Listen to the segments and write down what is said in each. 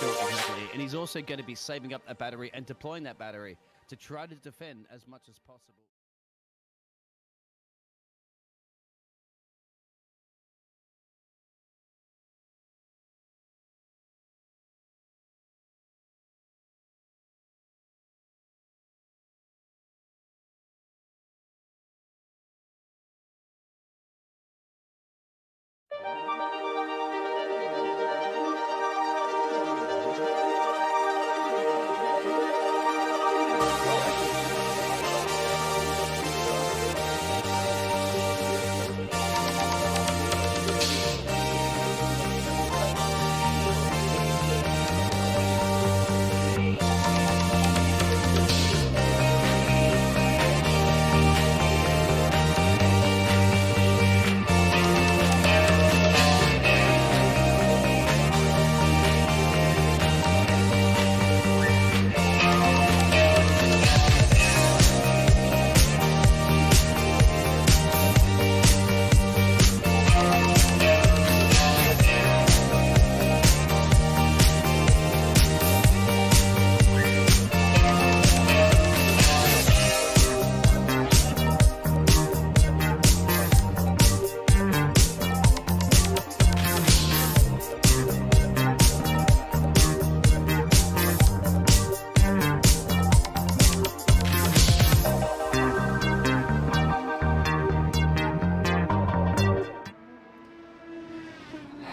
Sure, exactly. And he's also going to be saving up a battery and deploying that battery to try to defend as much as possible.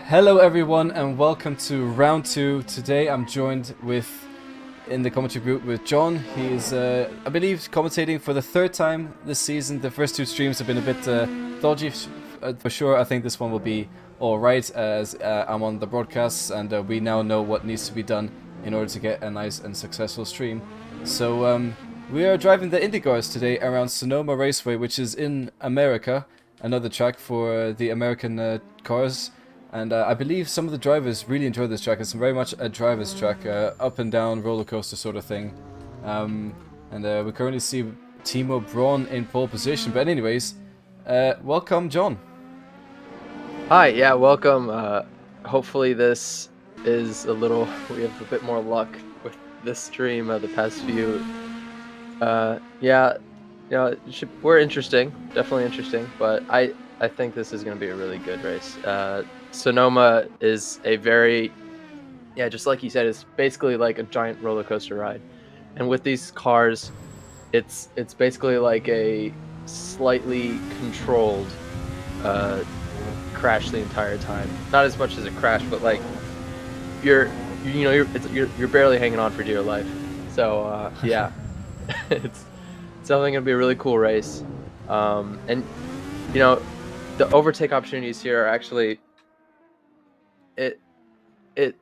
Hello everyone and welcome to round 2. Today I'm joined in the commentary group with John. He is, I believe, commentating for the 3rd time this season. The first 2 streams have been a bit dodgy for sure. I think this one will be alright as I'm on the broadcasts and we now know what needs to be done in order to get a nice and successful stream. So we are driving the IndyCars today around Sonoma Raceway, which is in America, another track for the American cars. And I believe some of the drivers really enjoy this track. It's very much a driver's track, up and down roller coaster sort of thing. And we currently see Timo Braun in pole position. But anyways, welcome, John. Hi, yeah, welcome. Hopefully this is we have a bit more luck with this stream the past few. We're interesting, definitely interesting. But I think this is going to be a really good race. Sonoma is a very, just like you said, it's basically like a giant roller coaster ride. And with these cars, it's basically like a slightly controlled crash the entire time. Not as much as a crash, but like you're barely hanging on for dear life. So yeah, it's definitely gonna be a really cool race. And the overtake opportunities here are actually. It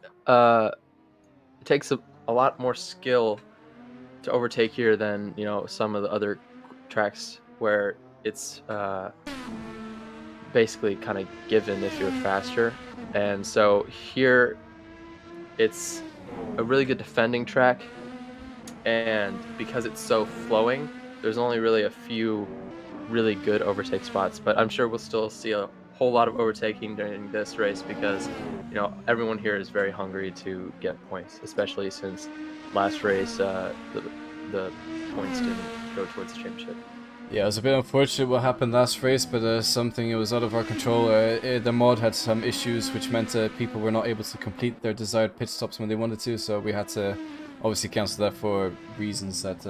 takes a lot more skill to overtake here than some of the other tracks where it's basically kind of given if you're faster. And so here it's a really good defending track, and because it's so flowing, there's only really a few really good overtake spots, but I'm sure we'll still see a whole lot of overtaking during this race because everyone here is very hungry to get points, especially since last race the points didn't go towards the championship. Yeah, it was a bit unfortunate what happened last race, but something it was out of our control. The mod had some issues which meant people were not able to complete their desired pit stops when they wanted to, so we had to obviously cancel that for reasons that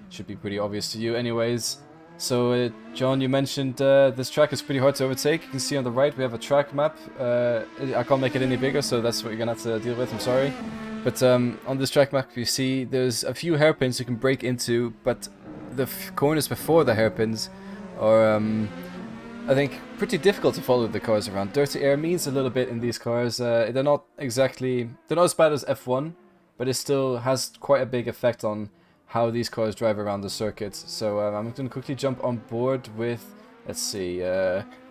should be pretty obvious to you anyways. So, John, you mentioned this track is pretty hard to overtake. You can see on the right we have a track map. I can't make it any bigger, so that's what you're going to have to deal with, I'm sorry. But on this track map you see there's a few hairpins you can break into, but the corners before the hairpins are, I think, pretty difficult to follow the cars around. Dirty air means a little bit in these cars. They're not as bad as F1, but it still has quite a big effect on how these cars drive around the circuit. So I'm going to quickly jump on board with, let's see,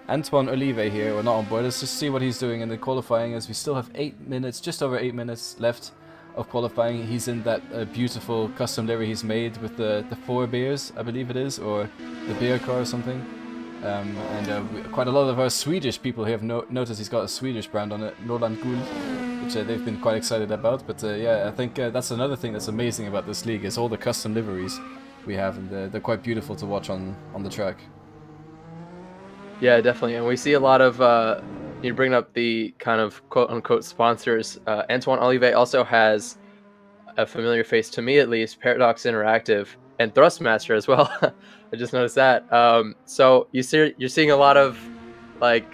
Antoine Olive here. Well, not on board, let's just see what he's doing in the qualifying, as we still have 8 minutes, just over 8 minutes left of qualifying. He's in that beautiful custom livery he's made with the 4 beers, I believe it is, or the beer car or something. Quite a lot of our Swedish people here have noticed he's got a Swedish brand on it, Norland Guld. which they've been quite excited about. But yeah, I think that's another thing that's amazing about this league is all the custom liveries we have, and they're quite beautiful to watch on the track. Yeah, definitely. And we see a lot of, you bring up the kind of quote-unquote sponsors. Antoine Olivet also has a familiar face, to me at least, Paradox Interactive, and Thrustmaster as well. I just noticed that. So you're seeing a lot of, like,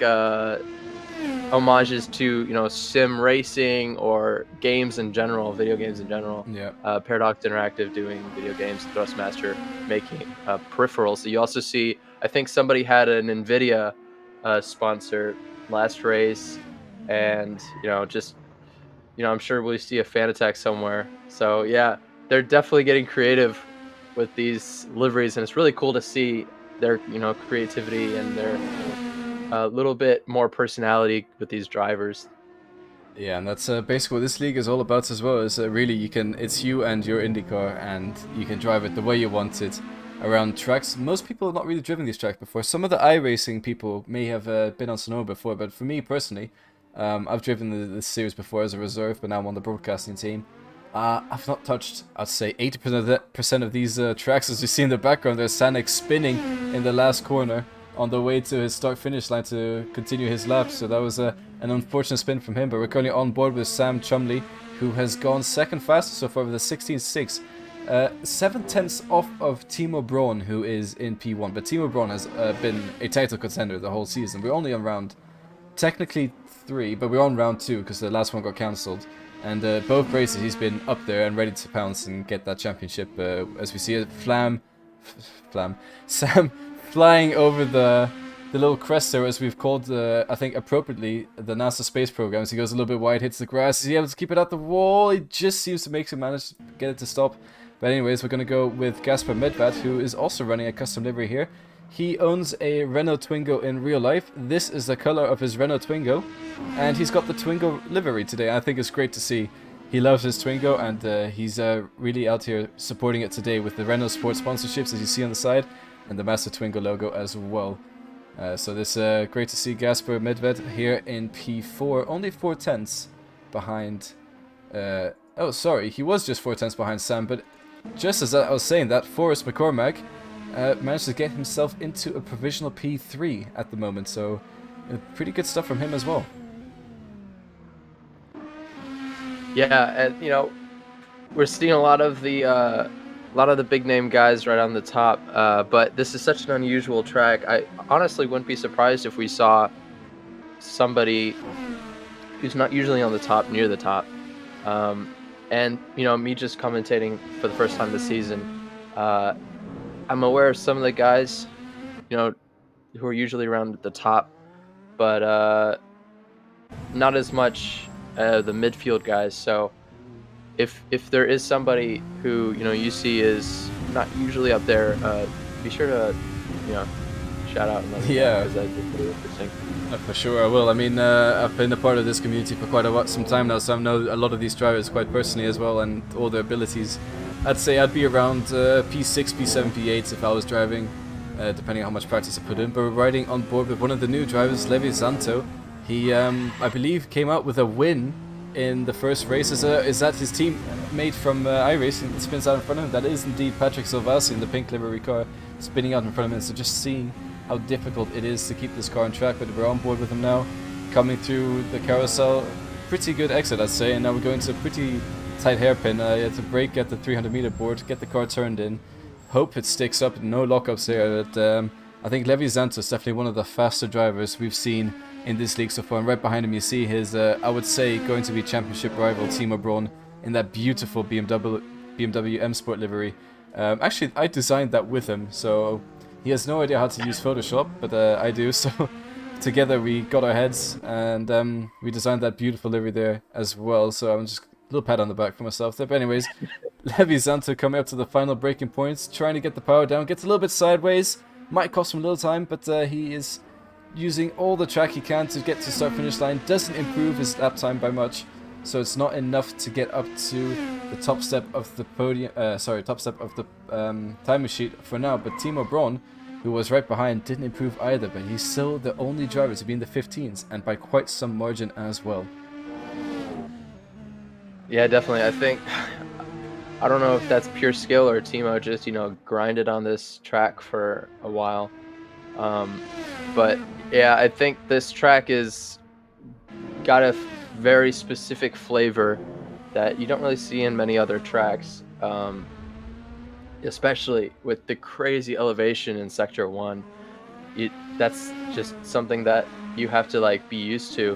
homages to, you know, sim racing or games in general, video games in general. Yeah. Paradox Interactive doing video games, Thrustmaster making peripherals. So you also see, I think somebody had an NVIDIA sponsor last race, and I'm sure we'll see a fan attack somewhere. So yeah, they're definitely getting creative with these liveries, and it's really cool to see their creativity and their a little bit more personality with these drivers. Yeah, and that's basically what this league is all about as well. Is really it's you and your IndyCar, and you can drive it the way you want it around tracks. Most people have not really driven these tracks before. Some of the iRacing people may have been on Sonoma before, but for me personally, I've driven this series before as a reserve, but now I'm on the broadcasting team. I've not touched, I'd say, 80% of these tracks. As you see in the background, there's Sanek spinning in the last corner on the way to his start-finish line to continue his lap. So that was an unfortunate spin from him, but we're currently on board with Sam Chumley, who has gone second fastest so far with a 16.6. 7/10 off of Timo Braun, who is in P1, but Timo Braun has been a title contender the whole season. We're only on round, technically 3, but we're on round 2 because the last one got cancelled. And both races he's been up there and ready to pounce and get that championship. As we see it, Sam flying over the little crest there, as we've called, I think appropriately, the NASA space programs. He goes a little bit wide, hits the grass. Is he able to keep it at the wall? He just seems to manage to get it to stop. But anyways, we're going to go with Gasper Medvad, who is also running a custom livery here. He owns a Renault Twingo in real life. This is the color of his Renault Twingo, and he's got the Twingo livery today. I think it's great to see. He loves his Twingo, and he's really out here supporting it today with the Renault Sport sponsorships, as you see on the side, and the massive Twingo logo as well. So this great to see Gasper Medved here in P4, only 4/10 behind. Oh, sorry, he was just 4/10 behind Sam, but just as I was saying that, Forrest McCormack managed to get himself into a provisional P3 at the moment, so pretty good stuff from him as well. Yeah, and we're seeing a lot of the big name guys right on the top, but this is such an unusual track. I honestly wouldn't be surprised if we saw somebody who's not usually on the top near the top. And me just commentating for the first time this season, I'm aware of some of the guys, who are usually around the top, but not as much the midfield guys. So if there is somebody who you see is not usually up there, be sure to shout out and let me know, because that's pretty interesting. For sure I will. I mean, I've been a part of this community for quite some time now, so I know a lot of these drivers quite personally as well, and all their abilities. I'd say I'd be around P6, P7, P8 if I was driving, depending on how much practice I put in. But we're riding on board with one of the new drivers, Levi Zanto. He, I believe, came out with a win in the first race. Is that his teammate from iRacing that spins out in front of him? That is indeed Patrick Silvassi in the pink livery car spinning out in front of him. So just seeing how difficult it is to keep this car on track, but we're on board with him now, coming through the carousel. Pretty good exit, I'd say, and now we're going to a pretty tight hairpin. You have to brake at the 300-meter board, get the car turned in, hope it sticks up, no lockups here. But I think Levi Zanto is definitely one of the faster drivers we've seen in this league so far, and right behind him you see his, I would say, going to be championship rival Timo Braun in that beautiful BMW M Sport livery. Actually, I designed that with him, so he has no idea how to use Photoshop, but I do, so together we got our heads, and we designed that beautiful livery there as well, so I'm just a little pat on the back for myself there. But anyways, Levi Zanto coming up to the final braking points, trying to get the power down, gets a little bit sideways, might cost him a little time, but he is using all the track he can to get to start-finish line, doesn't improve his lap time by much, so it's not enough to get up to the top step of the podium, top step of the timer sheet for now. But Timo Braun, who was right behind, didn't improve either, but he's still the only driver to be in the 15s, and by quite some margin as well. Yeah, definitely. I think I don't know if that's pure skill or Timo just, grinded on this track for a while. Um, but yeah, I think this track is got a very specific flavor that you don't really see in many other tracks. Especially with the crazy elevation in Sector 1. That's just something that you have to like be used to,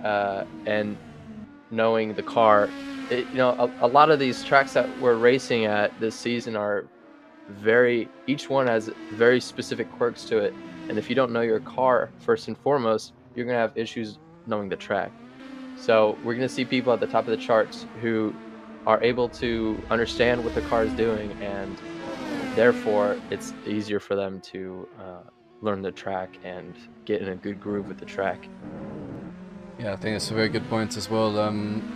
and knowing the car. A lot of these tracks that we're racing at this season are each one has very specific quirks to it. And if you don't know your car, first and foremost, you're going to have issues knowing the track. So we're going to see people at the top of the charts who are able to understand what the car is doing, and therefore it's easier for them to learn the track and get in a good groove with the track. Yeah, I think that's a very good point as well.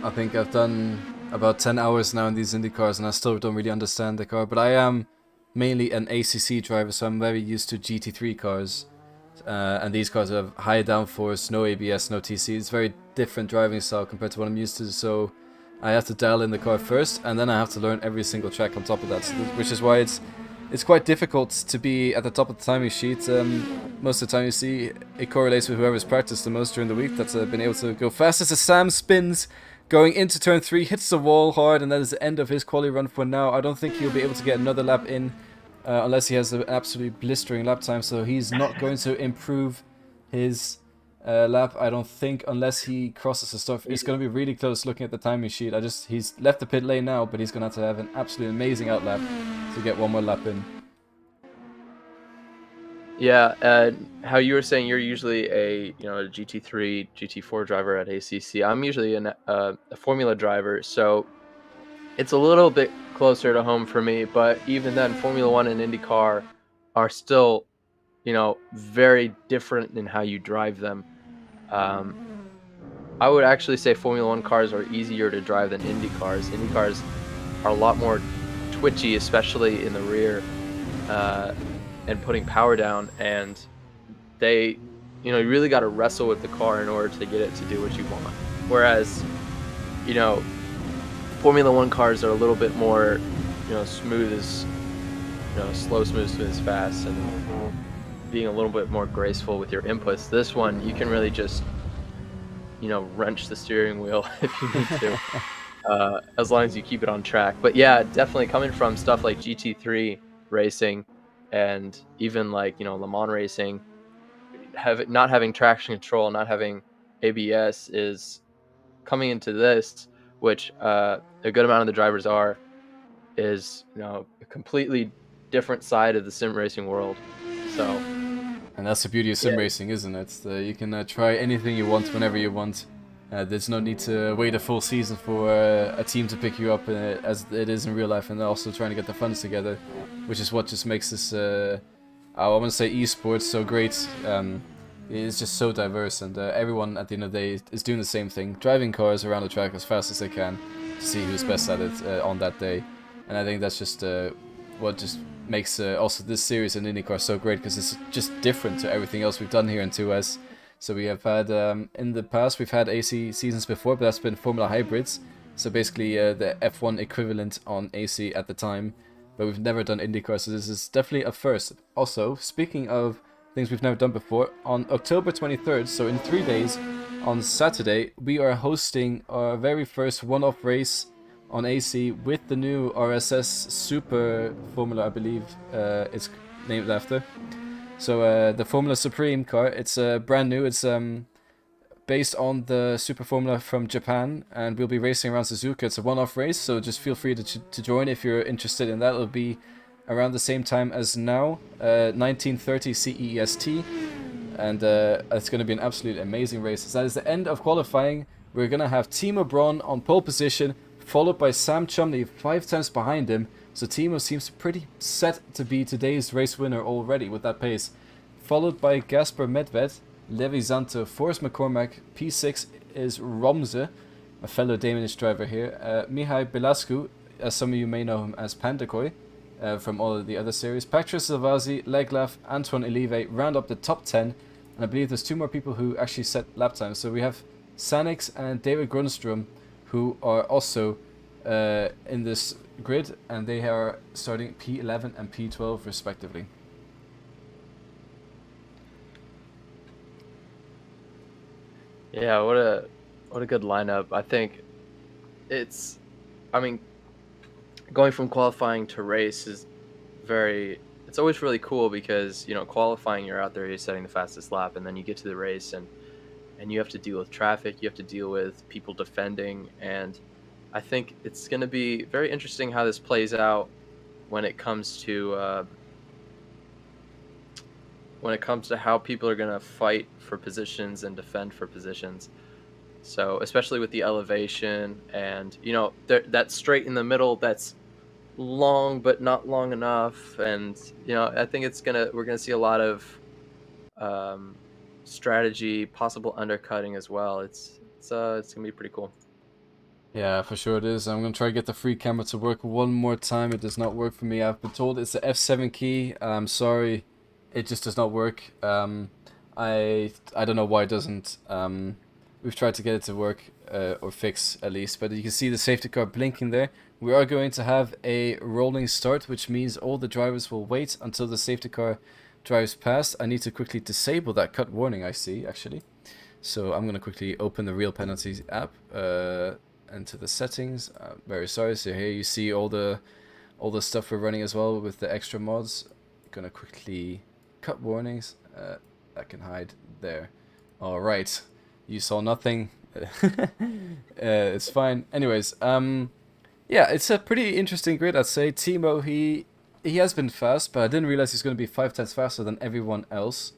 I think I've done about 10 hours now in these Indy cars, and I still don't really understand the car. But I am mainly an ACC driver, so I'm very used to GT3 cars. And these cars have high downforce, no ABS, no TC. It's very different driving style compared to what I'm used to. So I have to dial in the car first, and then I have to learn every single track on top of that. So which is why it's quite difficult to be at the top of the timing sheet. Most of the time you see it correlates with whoever's practiced the most during the week that's been able to go fastest. As Sam spins going into turn 3, hits the wall hard, and that is the end of his quali run for now. I don't think he'll be able to get another lap in unless he has an absolutely blistering lap time, so he's not going to improve his lap, I don't think, unless he crosses the stuff. It's going to be really close looking at the timing sheet. He's left the pit lane now, but he's going to have an absolutely amazing outlap to get one more lap in. Yeah, how you were saying you're usually a GT3, GT4 driver at ACC. I'm usually a Formula driver, so it's a little bit closer to home for me. But even then, Formula One and IndyCar are still, very different in how you drive them. I would actually say Formula One cars are easier to drive than Indy cars. Indy cars are a lot more twitchy, especially in the rear, and putting power down, and they, you really got to wrestle with the car in order to get it to do what you want. Whereas, Formula One cars are a little bit more, smooth as, slow, smooth as fast, and being a little bit more graceful with your inputs. This one, you can really just, wrench the steering wheel if you need to, as long as you keep it on track. But yeah, definitely coming from stuff like GT3 racing, and even like Le Mans racing, not having traction control, not having ABS is coming into this, which a good amount of the drivers is a completely different side of the sim racing world. So, and that's the beauty of sim racing, isn't it? You can try anything you want whenever you want. There's no need to wait a full season for a team to pick you up, as it is in real life, and also trying to get the funds together, which is what just makes this, I want to say esports so great. It's just so diverse, and everyone at the end of the day is doing the same thing, driving cars around the track as fast as they can to see who's best at it on that day. And I think that's just what just makes also this series in IndyCar so great, because it's just different to everything else we've done here in 2S. So we have had, in the past, we've had AC seasons before, but that's been Formula Hybrids. So basically the F1 equivalent on AC at the time. But we've never done IndyCar, so this is definitely a first. Also, speaking of things we've never done before, on October 23rd, so in 3 days, on Saturday, we are hosting our very first one-off race on AC with the new RSS Super Formula, I believe it's named after. So the Formula Supreme car, it's brand new. It's based on the Super Formula from Japan, and we'll be racing around Suzuka. It's a one-off race, so just feel free to join if you're interested in that. It'll be around the same time as now, 1930 CEST, and it's going to be an absolutely amazing race. So that is the end of qualifying. We're going to have Timo Braun on pole position, followed by Sam Chumley 5 times behind him. So Timo seems pretty set to be today's race winner already with that pace. Followed by Gasper Medved, Levi Zanto, Forrest McCormack, P6 is Romze, a fellow Danish driver here. Mihai Belascu, as some of you may know him as Pandakoi, from all of the other series. Patras Salvazi, Leglaf, Antoine Elive round up the top 10. And I believe there's 2 more people who actually set lap times. So we have Sanix and David Grunstrom, who are also in this grid, and they are starting P11 and P12 respectively. Yeah, what a good lineup. I think it's, I mean, going from qualifying to race is it's always really cool because, you know, qualifying, you're out there, you're setting the fastest lap, and then you get to the race and you have to deal with traffic, you have to deal with people defending, and I think it's going to be very interesting how this plays out when it comes to how people are going to fight for positions and defend for positions. So, especially with the elevation and, you know, that straight in the middle that's long but not long enough, and, you know, I think we're gonna see a lot of strategy, possible undercutting as well. It's gonna be pretty cool. Yeah, for sure it is. I'm gonna try to get the free camera to work one more time. It does not work for me. I've been told it's the F7 key. I'm sorry, it just does not work. I don't know why it doesn't. We've tried to get it to work or fix at least, but you can see the safety car blinking there. We are going to have a rolling start, which means all the drivers will wait until the safety car drives past. I need to quickly disable that cut warning I see actually. So I'm gonna quickly open the real penalties app. Into the settings. Very sorry. So here you see all the stuff we're running as well with the extra mods. Gonna quickly cut warnings. I can hide there. All right, you saw nothing. It's fine. Anyways, yeah, it's a pretty interesting grid, I'd say. Timo, he has been fast, but I didn't realize he's gonna be 5 tenths faster than everyone else.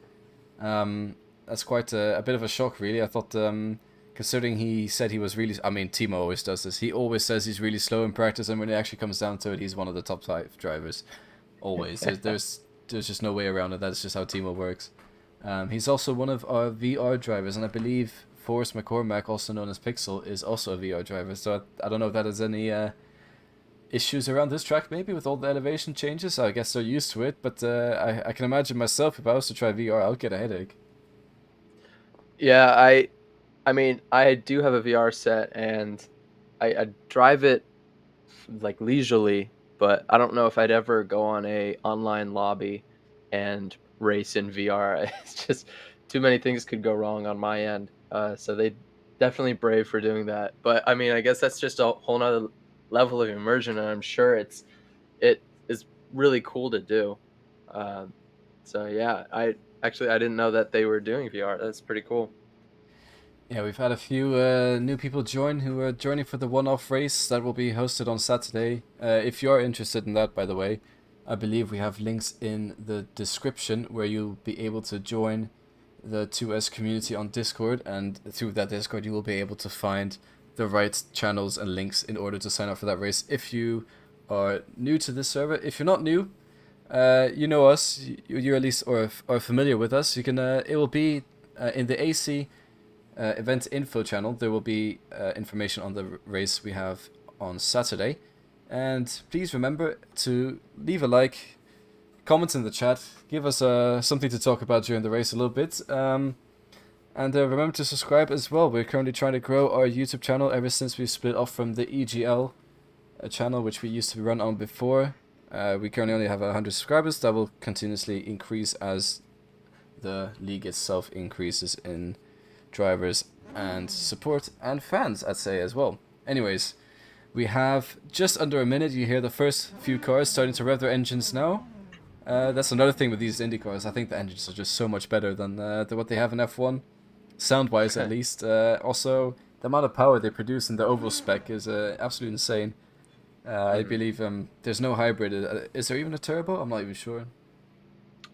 That's quite a bit of a shock, really. I thought. Considering he said he was really... I mean, Timo always does this. He always says he's really slow in practice, and when it actually comes down to it, he's one of the top 5 drivers. Always. There's just no way around it. That's just how Timo works. He's also one of our VR drivers, and I believe Forrest McCormack, also known as Pixel, is also a VR driver. So I don't know if that has any issues around this track, maybe, with all the elevation changes. I guess they're used to it, but I can imagine myself, if I was to try VR, I would get a headache. Yeah, I mean, I do have a VR set, and I drive it like leisurely, but I don't know if I'd ever go on a online lobby and race in VR. It's just too many things could go wrong on my end. So they definitely brave for doing that. But I mean, I guess that's just a whole nother level of immersion, and I'm sure it is really cool to do. So yeah, I didn't know that they were doing VR. That's pretty cool. Yeah, we've had a few new people join who are joining for the one-off race that will be hosted on Saturday. If you are interested in that, by the way, I believe we have links in the description where you'll be able to join the 2S community on Discord, and through that Discord you will be able to find the right channels and links in order to sign up for that race. If you are new to this server, if you're not new, you know us, you at least are familiar with us. You can it will be in the AC event info channel. There will be information on the race we have on Saturday, and please remember to leave a like, comment in the chat, give us something to talk about during the race a little bit, and remember to subscribe as well. We're currently trying to grow our YouTube channel ever since we split off from the EGL channel, which we used to run on before. We currently only have 100 subscribers. That will continuously increase as the league itself increases in drivers and support and fans, I'd say, as well. Anyways, we have just under a minute. You hear the first few cars starting to rev their engines now. That's another thing with these Indy cars. I think the engines are just so much better than what they have in F1, sound-wise at least. Also, the amount of power they produce in the oval spec is absolutely insane. I believe there's no hybrid. Is there even a turbo? I'm not even sure.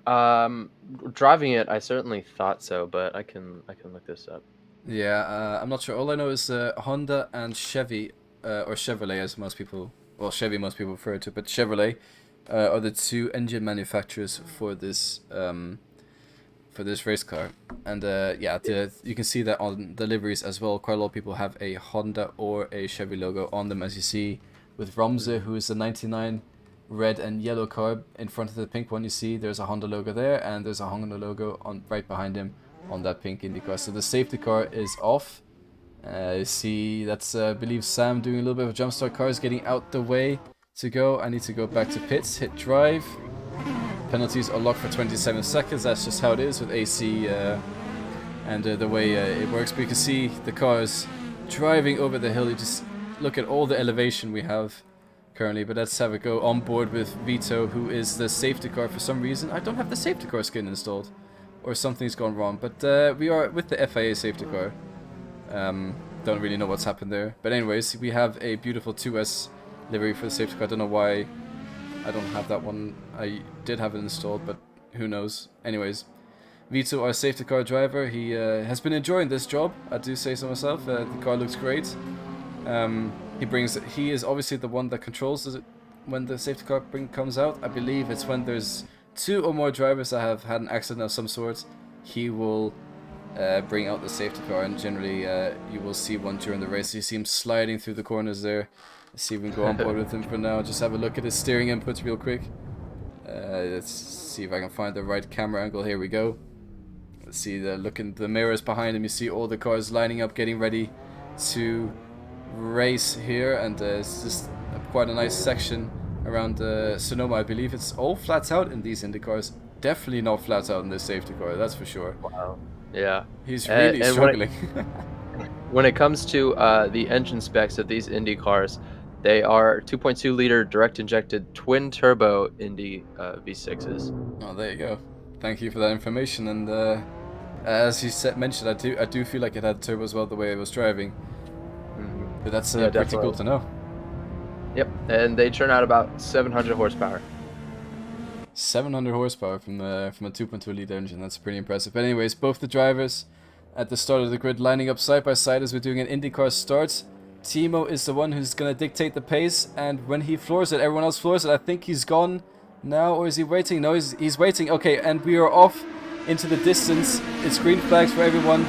Driving it, I certainly thought so, but I can look this up. Yeah, I'm not sure. All I know is Honda and Chevy, or Chevrolet, as most people, well, Chevy most people refer to, but Chevrolet are the 2 engine manufacturers for this race car. And yeah, you can see that on the liveries as well. Quite a lot of people have a Honda or a Chevy logo on them, as you see with Romse, who is the 99 red and yellow car in front of the pink one. You see there's a Honda logo there, and there's a Honda logo on right behind him on that pink Indy car. So the safety car is off, You see, that's I believe Sam doing a little bit of a jump start. Cars getting out the way to go. I need to go back to pits, hit drive. Penalties are locked for 27 seconds. That's just how it is with AC and the way it works. But you can see the cars driving over the hill. You just look at all the elevation we have currently. But let's have a go on board with Vito, who is the safety car for some reason. I don't have the safety car skin installed, or something's gone wrong. But we are with the FIA safety car. Don't really know what's happened there. But anyways, we have a beautiful 2S livery for the safety car. I don't know why I don't have that one. I did have it installed, but who knows. Anyways, Vito, our safety car driver, he has been enjoying this job. I do say so myself. The car looks great. He is obviously the one that controls it when the safety car comes out. I believe it's when there's 2 or more drivers that have had an accident of some sort. He will bring out the safety car, and generally you will see one during the race. You see him sliding through the corners there. Let's see if we can go on board with him for now. Just have a look at his steering inputs real quick. Let's see if I can find the right camera angle. Here we go. Let's see, look in the mirrors behind him. You see all the cars lining up, getting ready to race here, and it's just quite a nice section around Sonoma. I believe it's all flat out in these Indy cars. Definitely not flat out in this safety car, that's for sure. Wow. Yeah. He's really struggling. When it comes to the engine specs of these Indy cars, they are 2.2 liter direct injected twin turbo Indy V6s. Oh, there you go. Thank you for that information. And as you mentioned, I do feel like it had turbo as well the way it was driving. But that's pretty cool to know. Yep, and they churn out about 700 horsepower. 700 horsepower from a 2.2 liter engine. That's pretty impressive. But anyways, both the drivers at the start of the grid lining up side by side as we're doing an IndyCar start. Timo is the one who's going to dictate the pace, and when he floors it, everyone else floors it. I think he's gone now, or is he waiting? No, he's waiting. Okay, and we are off into the distance. It's green flags for everyone,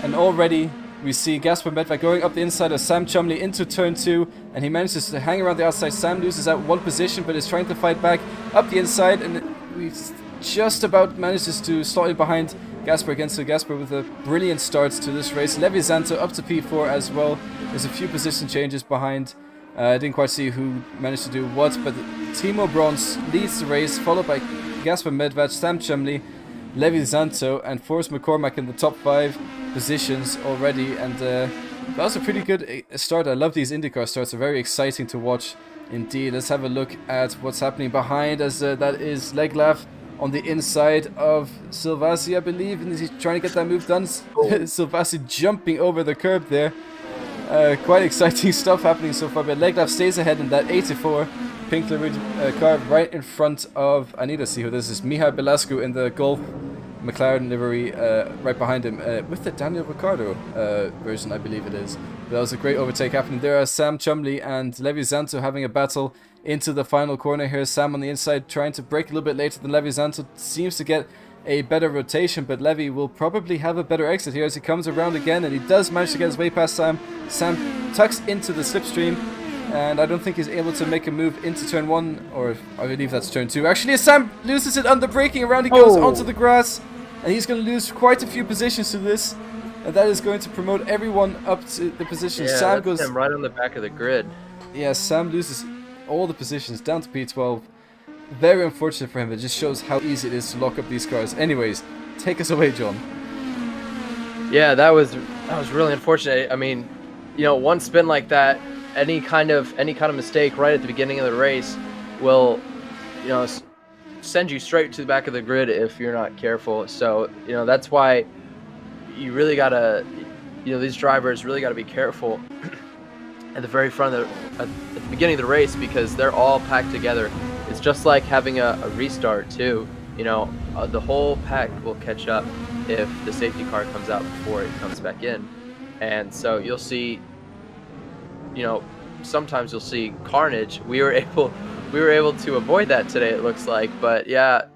and already we see Gasper Medved going up the inside of Sam Chumley into turn 2, and he manages to hang around the outside. Sam loses out 1 position, but is trying to fight back up the inside, and we just about manages to slot in behind Gasper again. So Gasper with a brilliant start to this race. Levi Zanto up to P4 as well. There's a few position changes behind. I didn't quite see who managed to do what, but Timo Brons leads the race, followed by Gasper Medved, Sam Chumley, Levi Zanto, and Forrest McCormack in the top 5 positions already. And that was a pretty good start. I love these IndyCar starts. They're very exciting to watch indeed. Let's have a look at what's happening behind, as that is Leglav on the inside of Silvassi, I believe, and he's trying to get that move done. Silvassi jumping over the curb there. Quite exciting stuff happening so far, but Leglav stays ahead in that 84 pink Leroy car right in front of, I need to see who this is, Mihai Belascu in the Golf McLaren livery right behind him with the Daniel Ricciardo version, I believe it is. But that was a great overtake happening. There are Sam Chumley and Levi Zanto having a battle into the final corner here. Sam on the inside trying to brake a little bit later than Levi Zanto. Seems to get a better rotation, but Levi will probably have a better exit here as he comes around again, and he does manage to get his way past Sam. Sam tucks into the slipstream, and I don't think he's able to make a move into turn 1, or I believe that's turn 2. Actually, as Sam loses it under braking, around he goes onto the grass, and he's going to lose quite a few positions to this, and that is going to promote everyone up to the position. Yeah, Sam that's goes him right on the back of the grid. Yeah, Sam loses all the positions down to P12. Very unfortunate for him. It just shows how easy it is to lock up these cars. Anyways, take us away, John. Yeah, that was really unfortunate. I mean, you know, one spin like that, any kind of mistake right at the beginning of the race will, you know, send you straight to the back of the grid if you're not careful. So, you know, that's why you really gotta, you know, these drivers really gotta be careful at the very front of at the beginning of the race, because they're all packed together. It's just like having a restart too. You know, the whole pack will catch up if the safety car comes out before it comes back in. And so you'll see, you know, sometimes you'll see carnage. We were able to avoid that today, it looks like. But yeah,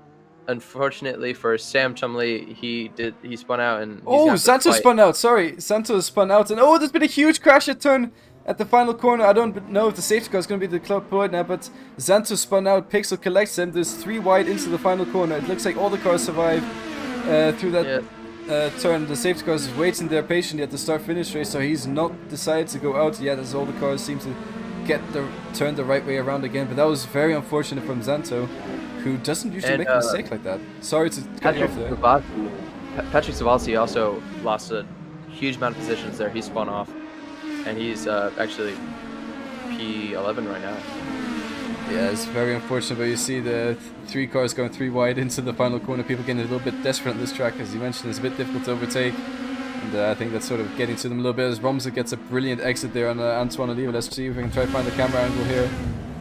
unfortunately for Sam Chumley, he spun out, and Santos spun out. Sorry, Santos spun out, and there's been a huge crash at the final corner. I don't know if the safety car is going to be deployed now, but Zanto spun out. Pixel collects him. There's 3 wide into the final corner. It looks like all the cars survive through that. Yeah. turn. The safety car is waiting there patiently at the start-finish race, so he's not decided to go out yet, as all the cars seem to turn the right way around again. But that was very unfortunate from Zanto, who doesn't usually make a mistake like that. Sorry to cut you off there. Patrick Savasi also lost a huge amount of positions there. He spun off, and he's actually P11 right now. Yeah, it's very unfortunate, but you see the 3 cars going 3 wide into the final corner. People getting a little bit desperate on this track, as you mentioned. It's a bit difficult to overtake, and I think that's sort of getting to them a little bit, as Romza gets a brilliant exit there on Antoine Oliva. Let's see if we can try to find the camera angle here.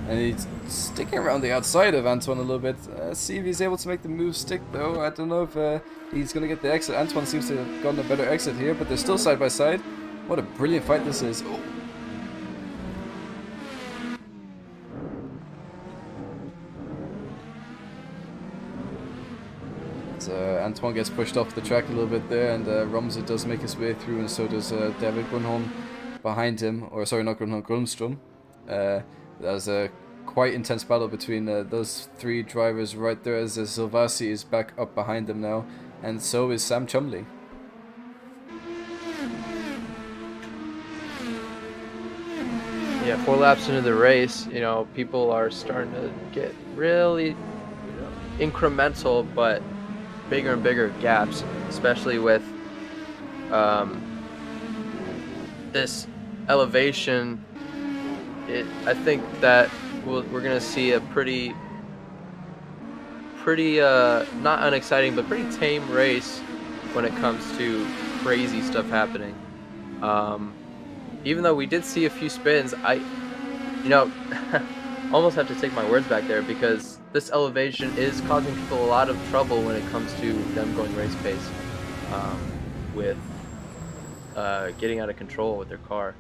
And he's sticking around the outside of Antoine a little bit. See if he's able to make the move stick, though. I don't know if he's going to get the exit. Antoine seems to have gotten a better exit here, but they're still side by side. What a brilliant fight this is. Oh. Antoine gets pushed off the track a little bit there, and Romza does make his way through, and so does David Grunholm behind him. Or sorry, not Grunholm, Grunstrom. That was a quite intense battle between those 3 drivers right there, as Silvasi is back up behind them now, and so is Sam Chumley. Yeah, 4 laps into the race, you know, people are starting to get really incremental but bigger and bigger gaps, especially with this elevation. I think that we're going to see a pretty not unexciting, but pretty tame race when it comes to crazy stuff happening. Even though we did see a few spins, almost have to take my words back there, because this elevation is causing people a lot of trouble when it comes to them going race pace, with getting out of control with their car.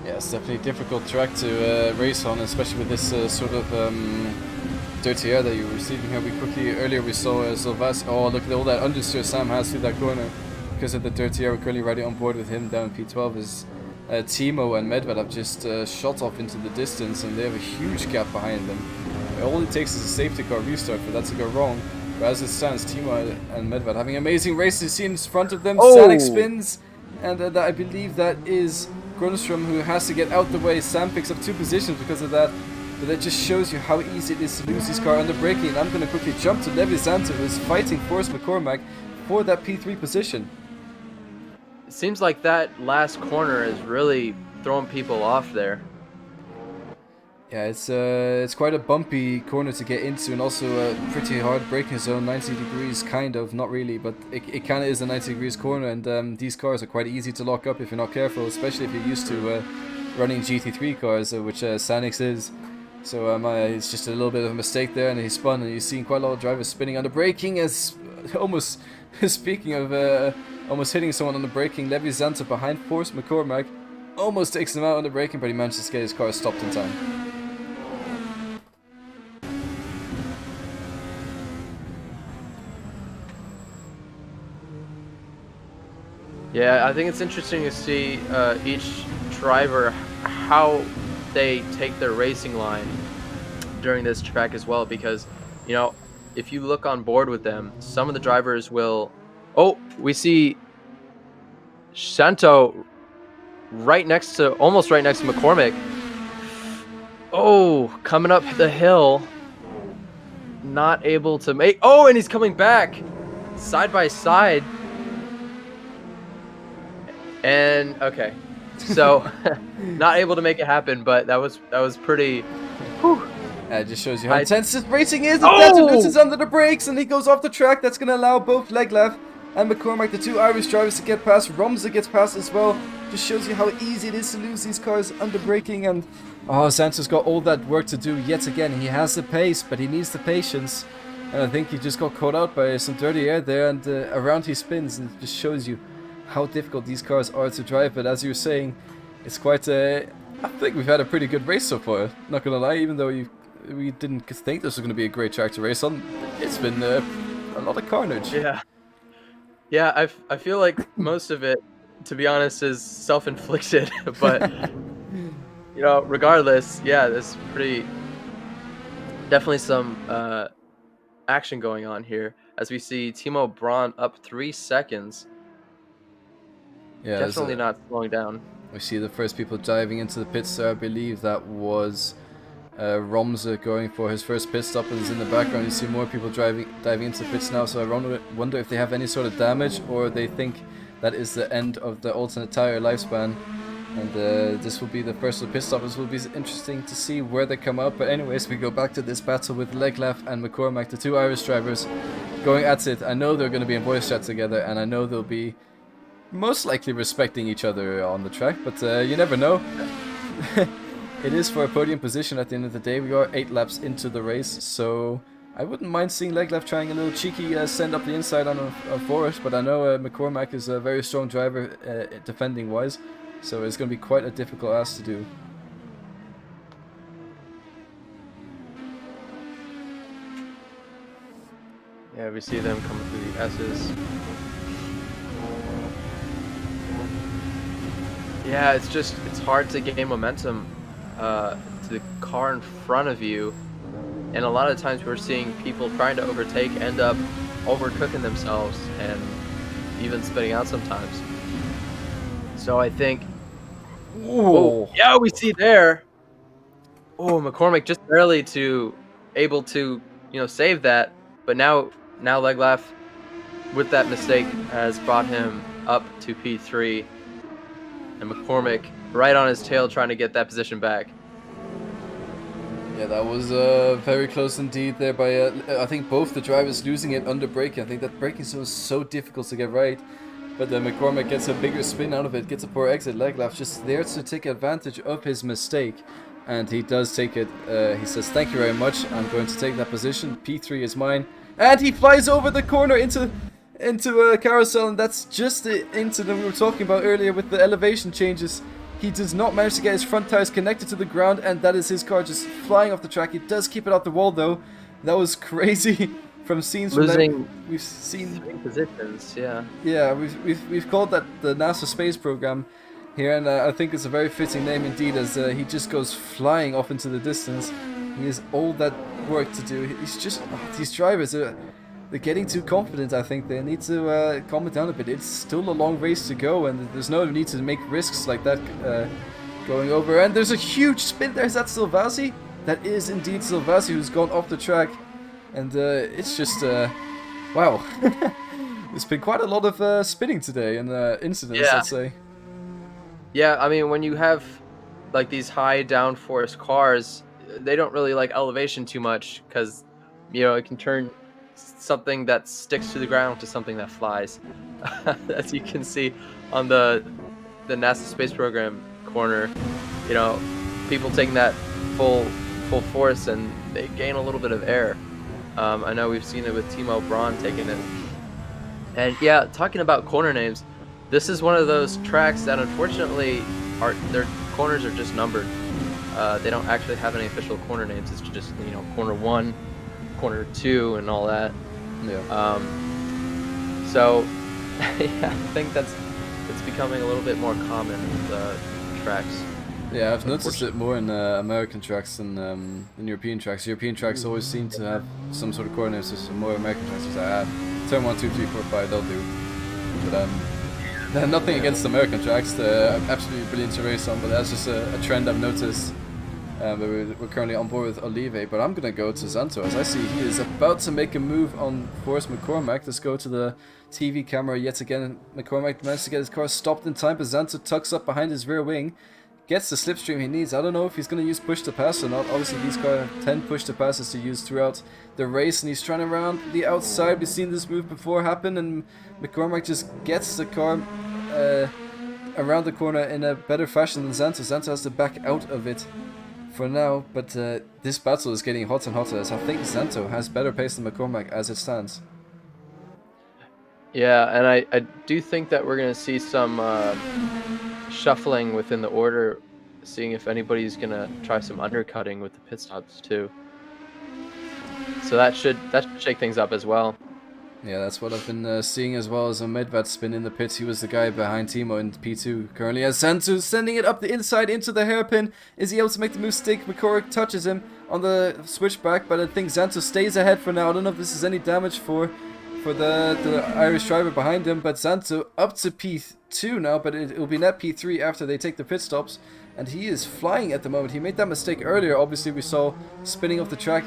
Yeah, it's definitely a difficult track to race on, especially with this sort of dirty air that you're receiving here. Earlier we saw Silvas. Oh, look at all that understeer Sam has through that corner because of the dirty air. We're currently riding on board with him down P12. Is Timo and Medved have just shot off into the distance, and they have a huge gap behind them. All it takes is a safety car restart for that to go wrong. But as it stands, Timo and Medved having amazing races. Seen in front of them, Sanic spins, and I believe that is Grunstrom, who has to get out the way. Sam picks up 2 positions because of that, but that just shows you how easy it is to lose this car under braking. And I'm going to quickly jump to Levi Zanto, who is fighting Forrest McCormack for that P3 position. It seems like that last corner is really throwing people off there. Yeah, it's quite a bumpy corner to get into, and also a pretty hard braking zone, 90 degrees kind of, not really, but it kind of is a 90 degrees corner, and these cars are quite easy to lock up if you're not careful, especially if you're used to running GT3 cars, which Sanix is. So it's just a little bit of a mistake there, and he spun, and you've seen quite a lot of drivers spinning under braking, as almost, speaking of almost hitting someone on the braking, Levi Zanto behind Forrest McCormack almost takes him out on the braking, but he manages to get his car stopped in time. Yeah, I think it's interesting to see each driver, how they take their racing line during this track as well, because, you know, if you look on board with them, some of the drivers will... Oh, we see Santo almost right next to McCormick. Oh, coming up the hill. Not able to make... Oh, and he's coming back side by side. And okay, so not able to make it happen, but that was pretty. Whew. It just shows you how intense this racing is. That's loses under the brakes, and he goes off the track. That's going to allow both Leglev and McCormack, the 2 Irish drivers, to get past. Romza gets past as well. Just shows you how easy it is to lose these cars under braking. And Santos got all that work to do yet again. He has the pace, but he needs the patience. And I think he just got caught out by some dirty air there, and around he spins, and it just shows you how difficult these cars are to drive. But as you were saying, it's quite I think we've had a pretty good race so far, not gonna lie. Even though we didn't think this was gonna be a great track to race on, it's been a lot of carnage. Yeah, I feel like most of it, to be honest, is self-inflicted. But you know, regardless, yeah, there's definitely some action going on here. as we see Timo Braun up 3 seconds. Yeah, Definitely not slowing down. We see the first people diving into the pits there. I believe that was Romza going for his first pit stop, and is in the background. You see more people diving into the pits now, so I wonder if they have any sort of damage, or they think that is the end of the alternate tire lifespan. And this will be the first of the pit stoppers. It will be interesting to see where they come out. But anyways, we go back to this battle with Leglaf and McCormack, the two Irish drivers, going at it. I know they're going to be in voice chat together, and I know they'll be most likely respecting each other on the track, but you never know. It is for a podium position at the end of the day. We are 8 laps into the race, so I wouldn't mind seeing Leglaf trying a little cheeky send up the inside on a Forest, but I know McCormack is a very strong driver defending wise, so it's going to be quite a difficult ask to do. Yeah, we see them coming through the S's. Yeah, it's hard to gain momentum to the car in front of you, and a lot of times we're seeing people trying to overtake end up overcooking themselves and even spinning out sometimes. So I think, oh yeah, we see there. Oh, McCormack just barely able to save that, but now Leglaf with that mistake has brought him up to P3. And McCormack right on his tail trying to get that position back. Yeah, that was very close indeed there by, I think, both the drivers losing it under braking. I think that braking was so difficult to get right. But then McCormack gets a bigger spin out of it, gets a poor exit. Leglaf just there to take advantage of his mistake. And he does take it. He says, "Thank you very much. I'm going to take that position. P3 is mine." And he flies over the corner into a carousel, and that's just the incident we were talking about earlier with the elevation changes. He does not manage to get his front tires connected to the ground, and that is his car just flying off the track. He does keep it off the wall though. That was crazy from scenes from that we've seen. 3 positions, yeah. Yeah, we've called that the NASA space program here, and I think it's a very fitting name indeed, as he just goes flying off into the distance. He has all that work to do. He's just these drivers are. They're getting too confident. I think they need to calm it down a bit. It's still a long race to go, and there's no need to make risks like that going over. And there's a huge spin there. Is that Silvasi? That is indeed Silvasi, who's gone off the track. And it's just, wow. There's been quite a lot of spinning today and incidents, Yeah. let's say. Yeah, I mean, when you have like these high downforce cars, they don't really like elevation too much, because it can turn something that sticks to the ground to something that flies. As you can see on the NASA space program corner, people taking that full force and they gain a little bit of air. I know we've seen it with Timo Braun taking it. And yeah, talking about corner names, this is one of those tracks that unfortunately their corners are just numbered. They don't actually have any official corner names. It's just corner 1, corner 2, and all that. Yeah. So yeah, I think it's becoming a little bit more common with tracks. Yeah, I've noticed it more in American tracks than European tracks. European tracks always seem to have some sort of coordinate system. More American tracks are turn 1, 2, 3, 4, 5, they'll do. But nothing against American tracks. They're absolutely brilliant to race on, but that's just a trend I've noticed. We're currently on board with Olive, but I'm going to go to Zanto, as I see he is about to make a move on Forrest McCormack. Let's go to the TV camera yet again. McCormack managed to get his car stopped in time, but Zanto tucks up behind his rear wing, gets the slipstream he needs. I don't know if he's going to use push to pass or not. Obviously these cars have 10 push to passes to use throughout the race, and he's trying around the outside. We've seen this move before happen, and McCormack just gets the car around the corner in a better fashion than Zanto. Zanto has to back out of it for now, but this battle is getting hotter and hotter, as I think Zanto has better pace than McCormack as it stands. Yeah, and I do think that we're going to see some shuffling within the order, seeing if anybody's going to try some undercutting with the pit stops too. So that should shake things up as well. Yeah, that's what I've been seeing as well, as a Medvad spin in the pits. He was the guy behind Timo in P2 currently, as Zanto sending it up the inside into the hairpin. Is he able to make the move stick? McCormack touches him on the switchback, but I think Zanto stays ahead for now. I don't know if this is any damage for for the Irish driver behind him, but Zanto up to P2 now, but it'll be net P3 after they take the pit stops, and he is flying at the moment. He made that mistake earlier. Obviously, we saw spinning off the track,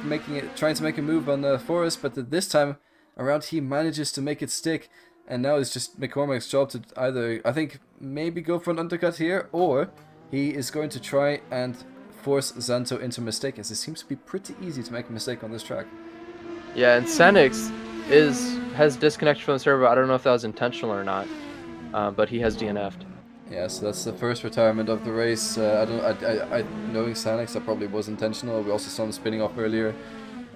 trying to make a move on Forrest, but this time around he manages to make it stick, and now it's just McCormack's job to either, I think, maybe go for an undercut here, or he is going to try and force Zanto into a mistake, as it seems to be pretty easy to make a mistake on this track. Yeah, and Senix has disconnected from the server. I don't know if that was intentional or not, but he has DNF'd. Yeah, so that's the first retirement of the race. Knowing Sanix, that probably was intentional. We also saw him spinning off earlier.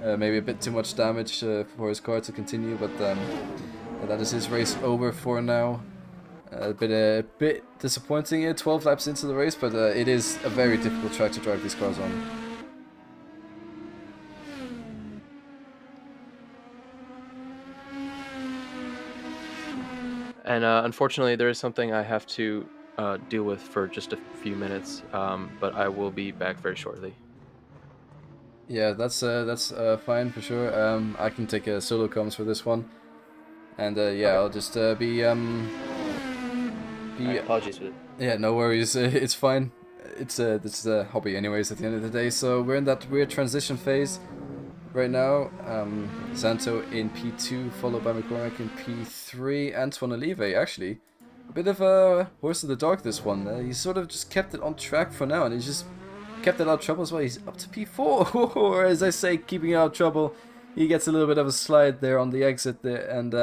Maybe a bit too much damage for his car to continue, but that is his race over for now. A bit disappointing 12 laps into the race, but it is a very difficult track to drive these cars on. And unfortunately, there is something I have to deal with for just a few minutes, but I will be back very shortly. Yeah, that's fine for sure. I can take a solo comms for this one, and yeah, I'll just be apologies for it. Yeah, no worries. It's fine. It's a hobby anyways at the end of the day. So we're in that weird transition phase right now. Zanto in P2, followed by McCormack in P3. Antoine Olive, actually. A bit of a horse of the dark, this one. He sort of just kept it on track for now, and he just kept it out of trouble as well. He's up to P4, or as I say, keeping it out of trouble. He gets a little bit of a slide there on the exit there, and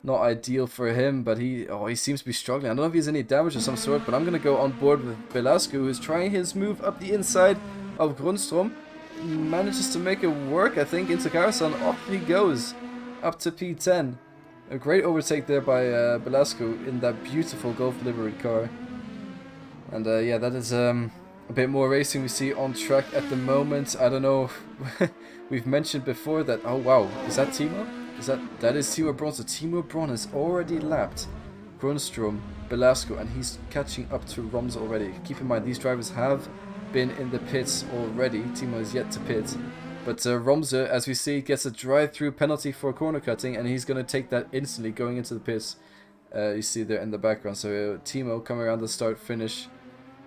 not ideal for him, but he seems to be struggling. I don't know if he has any damage of some sort, but I'm going to go on board with Velasco, who's trying his move up the inside of Grundstrom. Manages to make it work, I think, into Carson. Off he goes, up to P10. A great overtake there by Velasco in that beautiful Golf livery car. And yeah, that is a bit more racing we see on track at the moment. I don't know, we've mentioned before that, oh wow, is that Timo? That is Timo Braun. So Timo Braun has already lapped Grundstrom, Velasco, and he's catching up to Roms already. Keep in mind, these drivers have been in the pits already. Timo is yet to pit, but Romser, as we see, gets a drive-through penalty for corner cutting, and he's going to take that instantly going into the pits. You see there in the background. So Timo coming around the start-finish,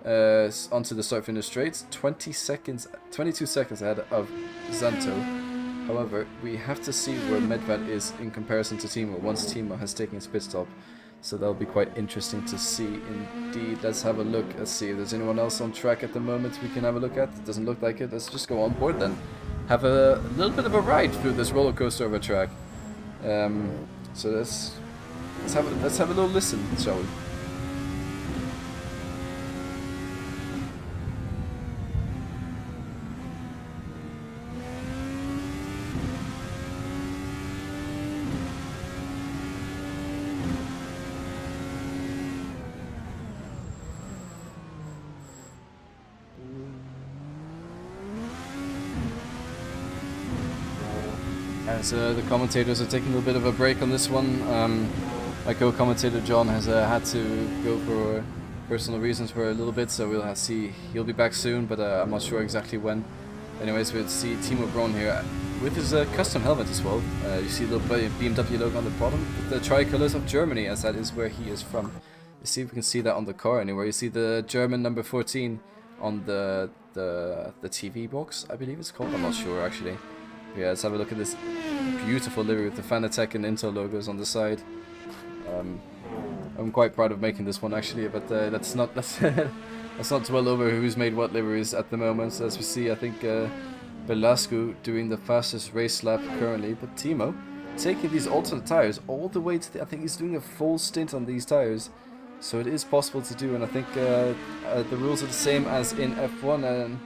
onto the start-finish straight, 22 seconds ahead of Zanto. However, we have to see where Medved is in comparison to Timo once Timo has taken his pit stop. So that'll be quite interesting to see indeed. Let's have a look. Let's see if there's anyone else on track at the moment we can have a look at. It doesn't look like it. Let's just go on board then. Have a little bit of a ride through this roller coaster of a track. So let's have a little listen, shall we? As the commentators are taking a little bit of a break on this one, my co-commentator John has had to go for personal reasons for a little bit, so we'll see. He'll be back soon, but I'm not sure exactly when. Anyways, we'll see Timo Braun here with his custom helmet as well. You see the little BMW logo on the bottom, with the tricolours of Germany, as that is where he is from. You see if we can see that on the car anywhere. You see the German number 14 on the TV box, I believe it's called. I'm not sure actually. Yeah, let's have a look at this beautiful livery with the Fanatec and Intel logos on the side. I'm quite proud of making this one actually, but let's not dwell over who's made what liveries at the moment. So as we see, I think Velasco doing the fastest race lap currently, but Timo taking these alternate tires all the way to I think he's doing a full stint on these tires. So it is possible to do, and I think the rules are the same as in F1, and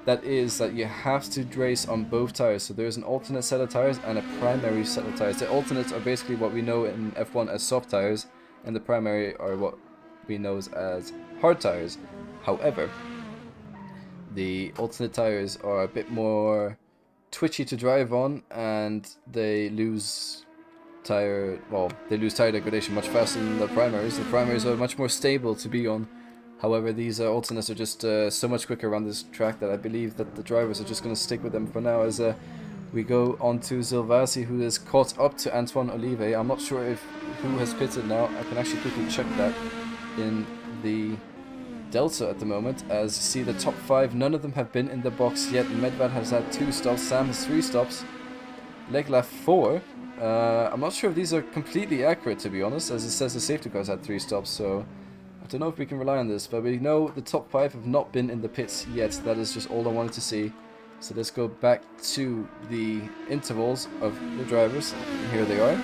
that is that you have to race on both tires. So there's an alternate set of tires and a primary set of tires. The alternates are basically what we know in F1 as soft tires, and the primary are what we know as hard tires. However, the alternate tires are a bit more twitchy to drive on, and they lose tire degradation much faster than the primaries. The primaries are much more stable to be on. However, these alternates are just so much quicker around this track that I believe that the drivers are just going to stick with them for now, as We go on to Zilvasi, who is caught up to Antoine Olive. I'm not sure if who has pitted now. I can actually quickly check that in the Delta at the moment. As you see, the top 5, none of them have been in the box yet. Medved has had 2 stops, Sam has 3 stops, Leglav 4. I'm not sure if these are completely accurate, to be honest, as it says the safety cars had 3 stops, so I don't know if we can rely on this, but we know the top 5 have not been in the pits yet. That is just all I wanted to see. So let's go back to the intervals of the drivers, and here they are.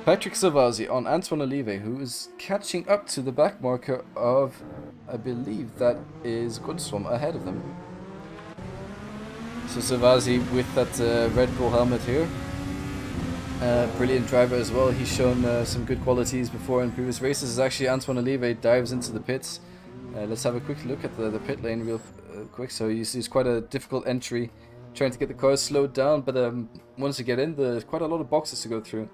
Patrick Savazzi on Antoine Olive, who is catching up to the back marker of, I believe that is Goodstrom ahead of them. So Savazzi with that Red Bull helmet here. Brilliant driver as well. He's shown some good qualities before in previous races. As actually Antoine Olive dives into the pits. Let's have a quick look at the pit lane real quick. So you see it's quite a difficult entry, trying to get the cars slowed down, but once you get in, there's quite a lot of boxes to go through.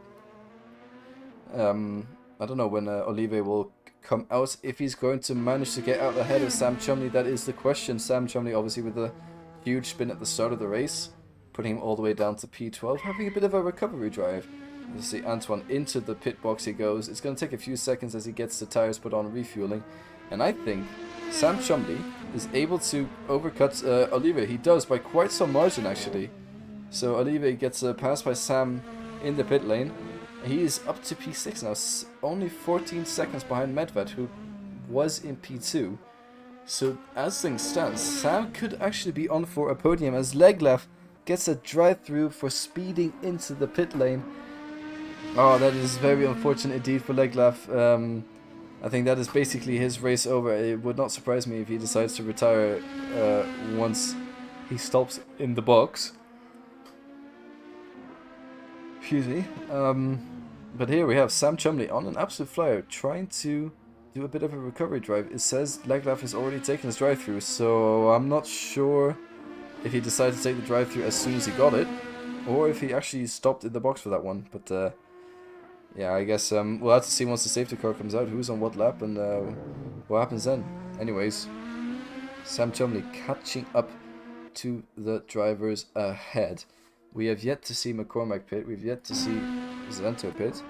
I don't know when Olive will come out, if he's going to manage to get out ahead of Sam Chumley. That is the question. Sam Chumley obviously with a huge spin at the start of the race, putting him all the way down to P12, having a bit of a recovery drive. You see Antoine into the pit box he goes. It's going to take a few seconds as he gets the tires put on, refueling. And I think Sam Chumley is able to overcut Olive. He does by quite some margin actually. So Olive gets passed by Sam in the pit lane. He is up to P6 now, only 14 seconds behind Medved, who was in P2. So as things stand, Sam could actually be on for a podium as Leglav gets a drive-through for speeding into the pit lane. Oh, that is very unfortunate indeed for Leglav. I think that is basically his race over. It would not surprise me if he decides to retire once he stops in the box. Excuse me. But here we have Sam Chumley on an absolute flyer, trying to do a bit of a recovery drive. It says Leglav has already taken his drive-through, so I'm not sure if he decided to take the drive-through as soon as he got it, or if he actually stopped in the box for that one. But yeah, I guess we'll have to see once the safety car comes out who's on what lap and what happens then. Anyways, Sam Chumley catching up to the drivers ahead. We have yet to see McCormack pit, we've yet to see Zanto pit.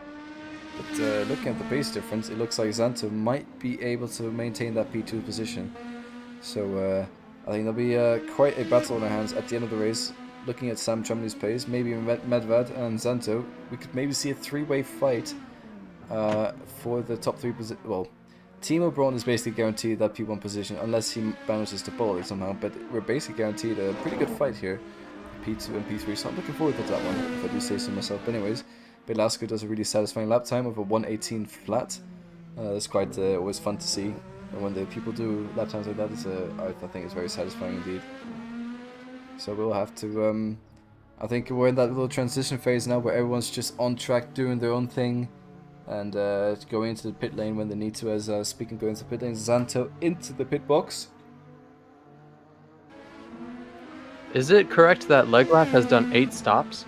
But looking at the pace difference, it looks like Zanto might be able to maintain that P2 position. So I think there'll be quite a battle on our hands at the end of the race. Looking at Sam Chumley's pace, maybe Medved and Zanto, we could maybe see a 3-way fight for the top 3 position. Well, Timo Braun is basically guaranteed that P1 position unless he manages to pull it somehow, but we're basically guaranteed a pretty good fight here, P2 and P3, so I'm looking forward to that one, if I do say so myself. But anyways, Belasco does a really satisfying lap time of a 1:18 flat. That's quite always fun to see, and when the people do lap times like that, I think it's very satisfying indeed. So we'll have to, I think we're in that little transition phase now where everyone's just on track doing their own thing and going into the pit lane when they need to. As speaking going into the pit lane, Zanto into the pit box. Is it correct that Leglav has done 8 stops?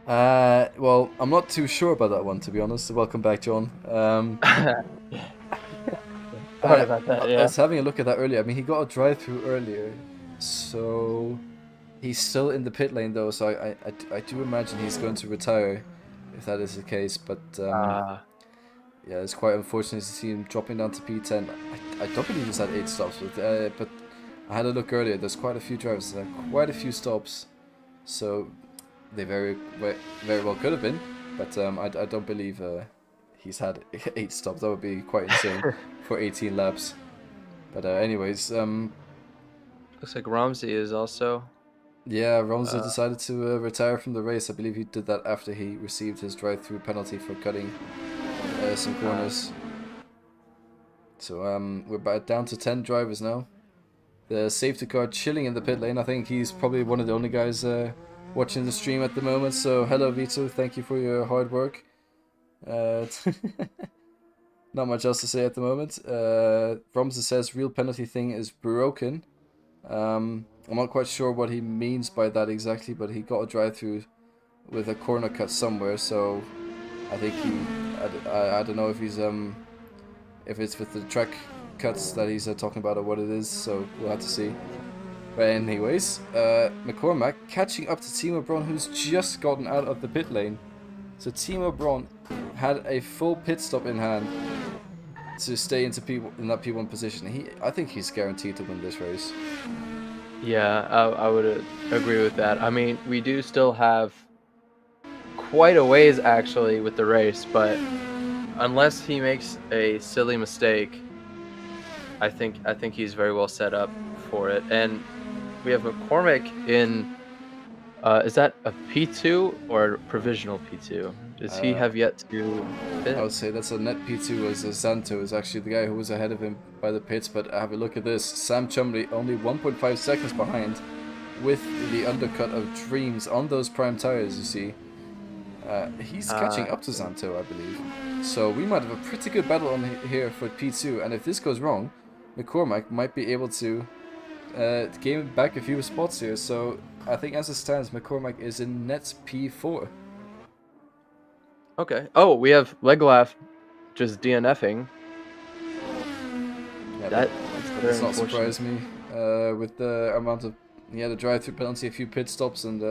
Well, I'm not too sure about that one, to be honest. Welcome back, John. Sorry about that, yeah. I was having a look at that earlier. I mean, he got a drive-through earlier, so he's still in the pit lane though. So I do imagine he's going to retire if that is the case. But yeah, it's quite unfortunate to see him dropping down to P10. I don't believe he's had 8 stops, but I had a look earlier. There's quite a few drivers that have quite a few stops, so they very well could have been. But I don't believe he's had 8 stops. That would be quite insane for 18 laps. But anyways, looks like Ramsey is also. Yeah, Ramsey decided to retire from the race. I believe he did that after he received his drive-through penalty for cutting some corners. So we're down to 10 drivers now. The safety car chilling in the pit lane. I think he's probably one of the only guys watching the stream at the moment. So hello Vito, thank you for your hard work. Not much else to say at the moment. Ramsey says real penalty thing is broken. I'm not quite sure what he means by that exactly, but he got a drive-through with a corner cut somewhere, so I think I don't know if he's if it's with the track cuts that he's talking about or what it is, so we'll have to see. But anyways, McCormack catching up to Timo Braun, who's just gotten out of the pit lane. So Timo Braun had a full pit stop in hand to stay in that P1 position. I think he's guaranteed to win this race. Yeah, I would agree with that. I mean, we do still have quite a ways actually with the race, but unless he makes a silly mistake, I think he's very well set up for it. And we have McCormick in. Is that a P2 or a provisional P2? Does he have yet to fit? I would say that's a net P2, as Zanto is actually the guy who was ahead of him by the pits. But have a look at this. Sam Chumley only 1.5 seconds behind with the undercut of Dreams on those prime tires, you see. He's catching up to Zanto, I believe. So we might have a pretty good battle on here for P2. And if this goes wrong, McCormack might be able to gain back a few spots here. So I think as it stands, McCormack is in net P4. Okay. Oh, we have Leglaf just DNFing. Yeah, that does not surprise me. With the amount of the drive-through penalty, a few pit stops, and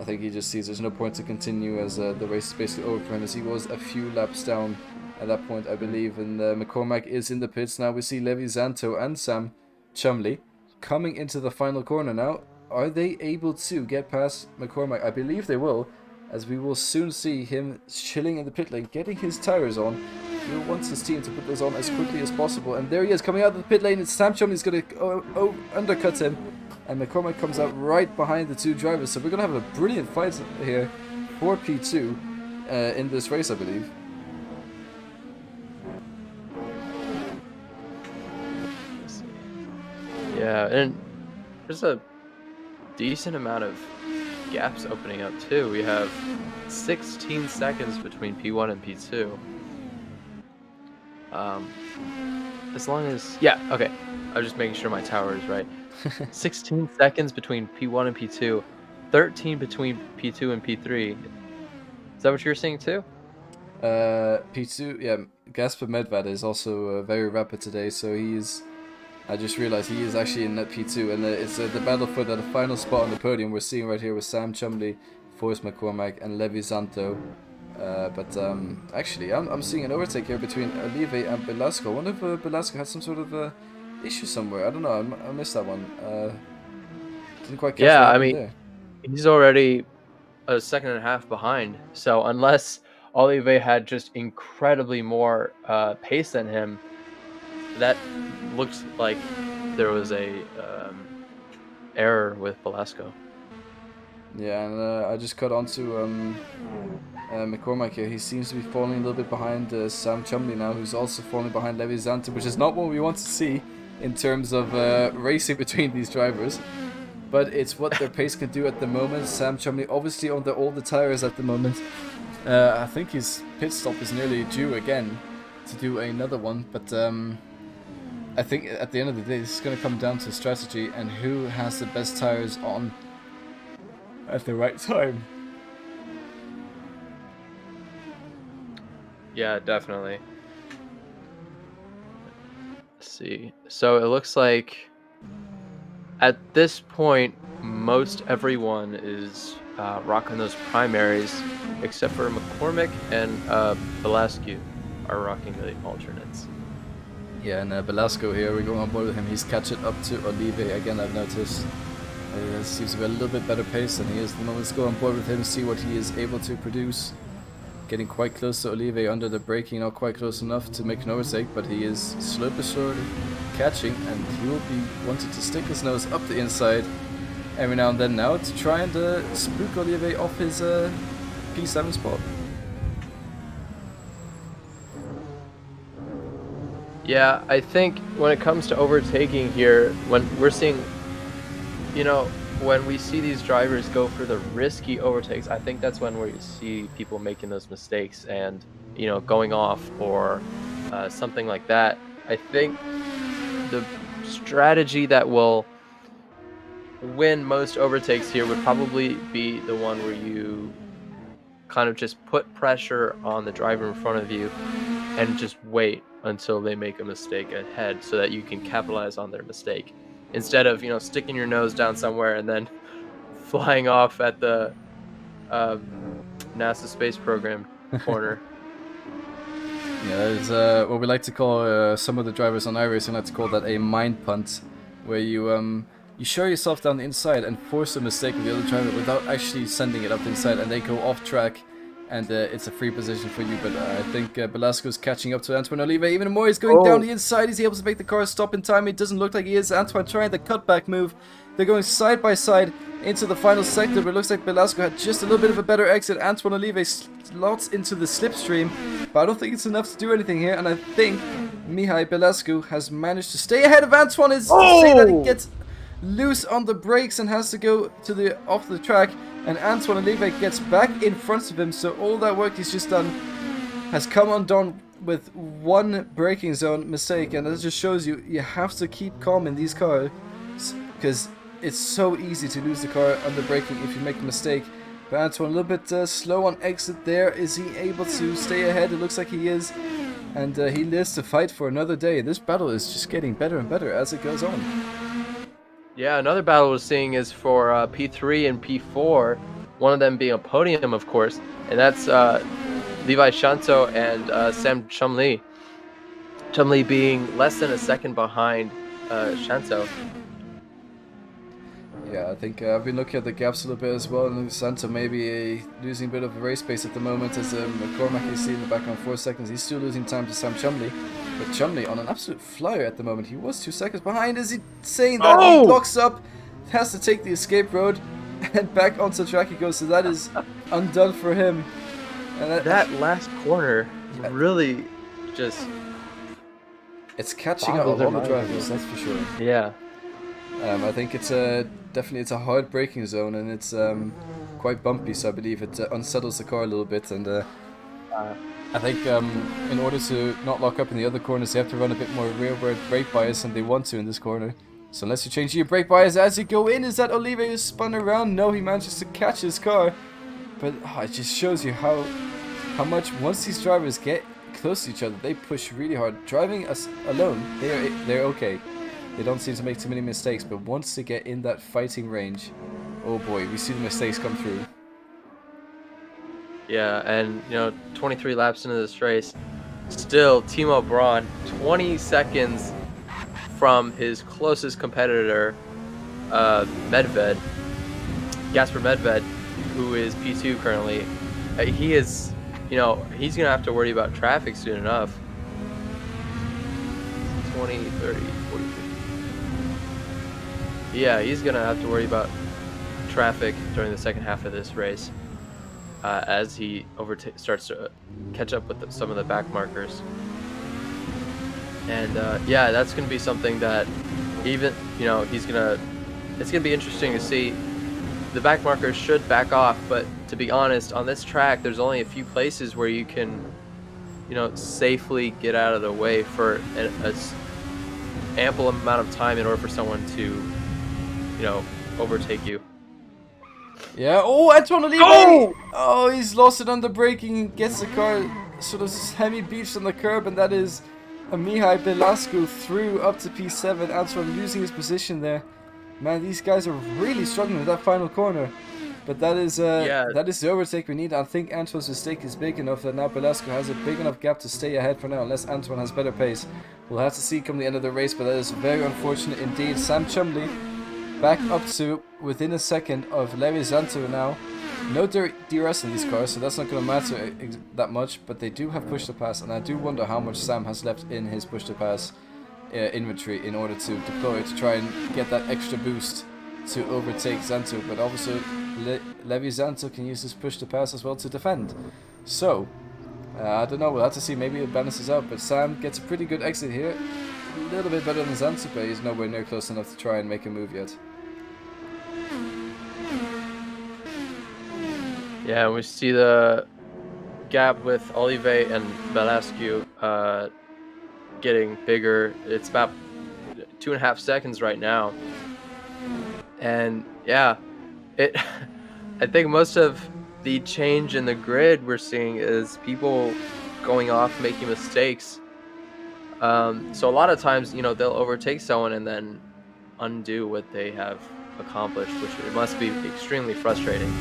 I think he just sees there's no point to continue as the race is basically over for him, as he was a few laps down at that point, I believe. And McCormack is in the pits now. We see Levi Zanto and Sam Chumley coming into the final corner now. Are they able to get past McCormack? I believe they will, as we will soon see him chilling in the pit lane, getting his tires on. He wants his team to put those on as quickly as possible. And there he is, coming out of the pit lane. It's Sam Chumley's going to undercut him. And McCormack comes out right behind the two drivers. So we're going to have a brilliant fight here for P2 in this race, I believe. Yeah, and there's a decent amount of gaps opening up too. We have 16 seconds between P1 and P2. As long as... Yeah, okay. I was just making sure my tower is right. 16 seconds between P1 and P2. 13 between P2 and P3. Is that what you're seeing too? P2, yeah. Gasper Medved is also very rapid today, so he's... I just realized he is actually in net P2, and it's the battle for the final spot on the podium we're seeing right here with Sam Chumley, Forrest McCormack, and Levi Zanto. But actually, I'm seeing an overtake here between Olive and Belasco. I wonder if Belasco had some sort of issue somewhere. I don't know. I missed that one. Didn't quite catch Yeah, that I mean, there. He's already a second and a half behind. So unless Olive had just incredibly more pace than him, that looks like there was a error with Belasco. Yeah, and I just cut onto McCormack here. He seems to be falling a little bit behind Sam Chumley now, who's also falling behind Levi Zanto, which is not what we want to see in terms of racing between these drivers. But it's what their pace can do at the moment. Sam Chumley obviously on all the tires at the moment. I think his pit stop is nearly due again to do another one, but I think at the end of the day, this is going to come down to strategy and who has the best tires on at the right time. Yeah, definitely. Let's see. So it looks like at this point, most everyone is rocking those primaries, except for McCormick and Velasquez are rocking the alternates. Yeah, and Belasco here, we're going on board with him. He's catching up to Olive again, I've noticed. Seems to be a little bit better pace than he is. The moment, let's go on board with him, see what he is able to produce. Getting quite close to Olive under the braking, not quite close enough to make an overtake, but he is slow but surely catching, and he will be wanting to stick his nose up the inside every now and then now to try and spook Olive off his P7 spot. Yeah, I think when it comes to overtaking here, when we're seeing, you know, when we see these drivers go for the risky overtakes, I think that's when we see people making those mistakes and, you know, going off or something like that. I think the strategy that will win most overtakes here would probably be the one where you kind of just put pressure on the driver in front of you and just wait until they make a mistake ahead so that you can capitalize on their mistake. instead of, sticking your nose down somewhere and then flying off at the NASA space program corner. Yeah, it's what we like to call some of the drivers on iRacing like to call that a mind punt, where you show yourself down the inside and force a mistake of the other driver without actually sending it up the inside, and they go off track, and it's a free position for you. But I think Velasco's catching up to Antoine Olive even more. He's going down the inside. He's able to make the car stop in time. It doesn't look like he is. Antoine trying the cutback move. They're going side by side into the final sector, but it looks like Velasco had just a little bit of a better exit. Antoine Olive slots into the slipstream, but I don't think it's enough to do anything here, and I think Mihai Velasco has managed to stay ahead of Antoine. Is to say that he gets loose on the brakes and has to go to off the track, and Antoine Olive gets back in front of him, so all that work he's just done has come undone with one braking zone mistake, and that just shows you have to keep calm in these cars, because it's so easy to lose the car under braking if you make a mistake. But Antoine a little bit slow on exit there. Is he able to stay ahead? It looks like he is, and he lives to fight for another day. This battle is just getting better and better as it goes on. Yeah, another battle we're seeing is for P3 and P4, one of them being a podium, of course, and that's Levi Shanto and Sam Chumley. Chumley being less than a second behind Shanto. Yeah, I think I've been looking at the gaps a little bit as well, and Santa maybe losing a bit of race pace at the moment, as McCormack is in the back on 4 seconds. He's still losing time to Sam Chumley, but Chumley on an absolute flyer at the moment. He was 2 seconds behind. Is he saying that he locks up, has to take the escape road, and back onto the track he goes, so that is undone for him. And that last corner really just... It's catching up with all the drivers, that's for sure. Yeah. I think it's definitely it's a hard braking zone, and it's quite bumpy, so I believe it unsettles the car a little bit. And I think in order to not lock up in the other corners, they have to run a bit more rearward brake bias than they want to in this corner. So unless you change your brake bias as you go in, is that Olive who's spun around? No, he manages to catch his car. But it just shows you how much, once these drivers get close to each other, they push really hard. Driving us alone, they're okay. They don't seem to make too many mistakes, but once they get in that fighting range, oh boy, we see the mistakes come through. Yeah, and 23 laps into this race, still Timo Braun 20 seconds from his closest competitor, Medved, Gasper Medved, who is P2 currently. He is, he's gonna have to worry about traffic soon enough. 20, 30, 40, 50. Yeah, he's gonna have to worry about traffic during the second half of this race, as he starts to catch up with some of the back markers. And yeah, that's gonna be something that even it's gonna be interesting to see. The back markers should back off, but to be honest, on this track, there's only a few places where you can, safely get out of the way for an ample amount of time in order for someone to, overtake you. Yeah. Oh, Antoine Olive! Oh, he's lost it under braking. Gets the car sort of semi-beached on the curb, and that is a Mihai Velasco through up to P7. Antoine losing his position there. Man, these guys are really struggling with that final corner. But that is the overtake we need. I think Antoine's mistake is big enough that now Velasco has a big enough gap to stay ahead for now, unless Antoine has better pace. We'll have to see come the end of the race, but that is very unfortunate indeed. Sam Chumley back up to within a second of Levi Zanto now. No DRS in these cars, so that's not going to matter that much, but they do have push to pass, and I do wonder how much Sam has left in his push to pass inventory in order to deploy to try and get that extra boost to overtake Zanto. But obviously Levi Zanto can use his push to pass as well to defend. So I don't know, we'll have to see, maybe it balances out, but Sam gets a pretty good exit here. A little bit better than Zanto, but he's nowhere near close enough to try and make a move yet. Yeah, we see the gap with Olive and Velasco getting bigger. It's about 2.5 seconds right now. And yeah, I think most of the change in the grid we're seeing is people going off, making mistakes. So a lot of times, they'll overtake someone and then undo what they have accomplished, which it must be extremely frustrating.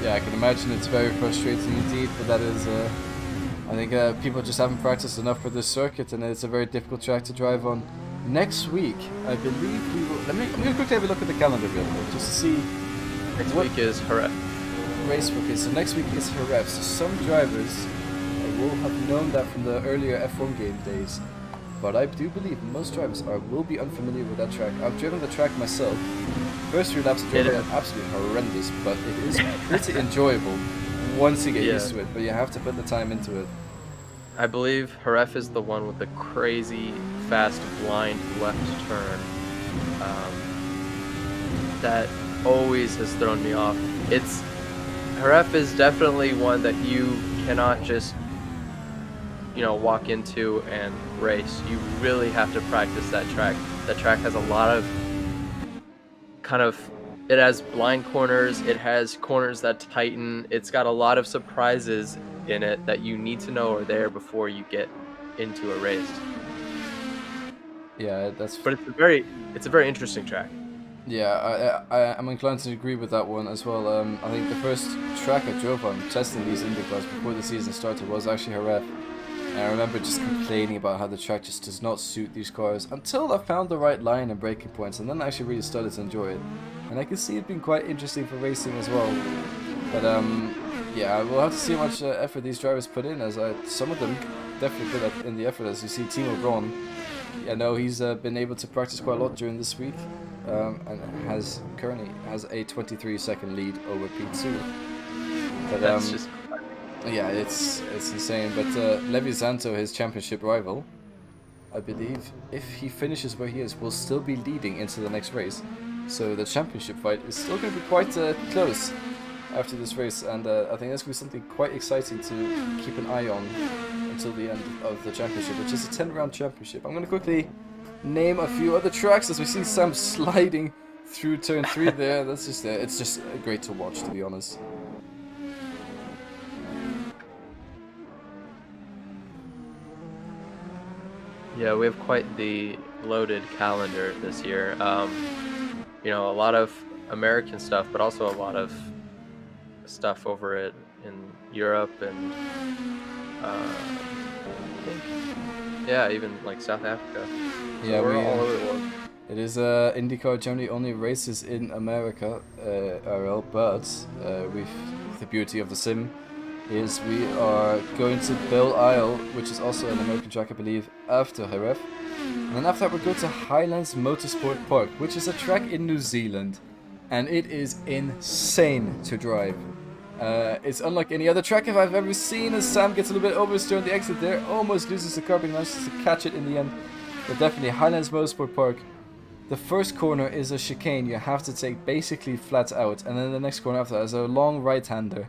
Yeah, I can imagine it's very frustrating indeed, but that is, I think people just haven't practiced enough for this circuit, and it's a very difficult track to drive on. Next week, I believe we will. I'm going to quickly have a look at the calendar real quick, just to see. Next week is Jerez. Race. Okay, so next week is Jerez. So some drivers will have known that from the earlier F1 game days, but I do believe most drivers will be unfamiliar with that track. I've driven the track myself. First few laps of driving are absolutely horrendous, but it is pretty enjoyable once you get used to it. But you have to put the time into it. I believe Jerez is the one with the crazy fast blind left turn. That always has thrown me off. Jerez is definitely one that you cannot just, walk into and race. You really have to practice that track. That track has a lot of it has blind corners, it has corners that tighten, it's got a lot of surprises in it that you need to know are there before you get into a race. Yeah, but it's a very interesting track. Yeah, I'm inclined to agree with that one as well. I think the first track I drove on testing these Indy cars before the season started was actually Jerez. And I remember just complaining about how the track just does not suit these cars until I found the right line and braking points, and then I actually really started to enjoy it. And I can see it being quite interesting for racing as well. But yeah, we'll have to see how much effort these drivers put in, as some of them definitely put in the effort. As you see, Timo Braun, I know he's been able to practice quite a lot during this week, and currently has a 23-second lead over P2. But that's just yeah, it's insane. But Levi Zanto, his championship rival, I believe, if he finishes where he is, will still be leading into the next race. So the championship fight is still going to be quite close after this race, and I think that's going to be something quite exciting to keep an eye on until the end of the championship, which is a 10-round championship. I'm going to quickly name a few other tracks as we see Sam sliding through turn 3 there. That's just it's just great to watch, to be honest. Yeah, we have quite the loaded calendar this year. A lot of American stuff, but also a lot of stuff over in Europe and even like South Africa. So yeah, we're all over the world. It is IndyCar generally only races in America, RL, but the beauty of the sim is we are going to Belle Isle, which is also an American track, I believe, after Jerez. And then after that we go to Highlands Motorsport Park, which is a track in New Zealand, and it is insane to drive. It's unlike any other track I've ever seen, as Sam gets a little bit oversteered on the exit there, almost loses the car, but manages to catch it in the end. But definitely Highlands Motorsport Park. The first corner is a chicane you have to take basically flat out, and then the next corner after that is a long right-hander,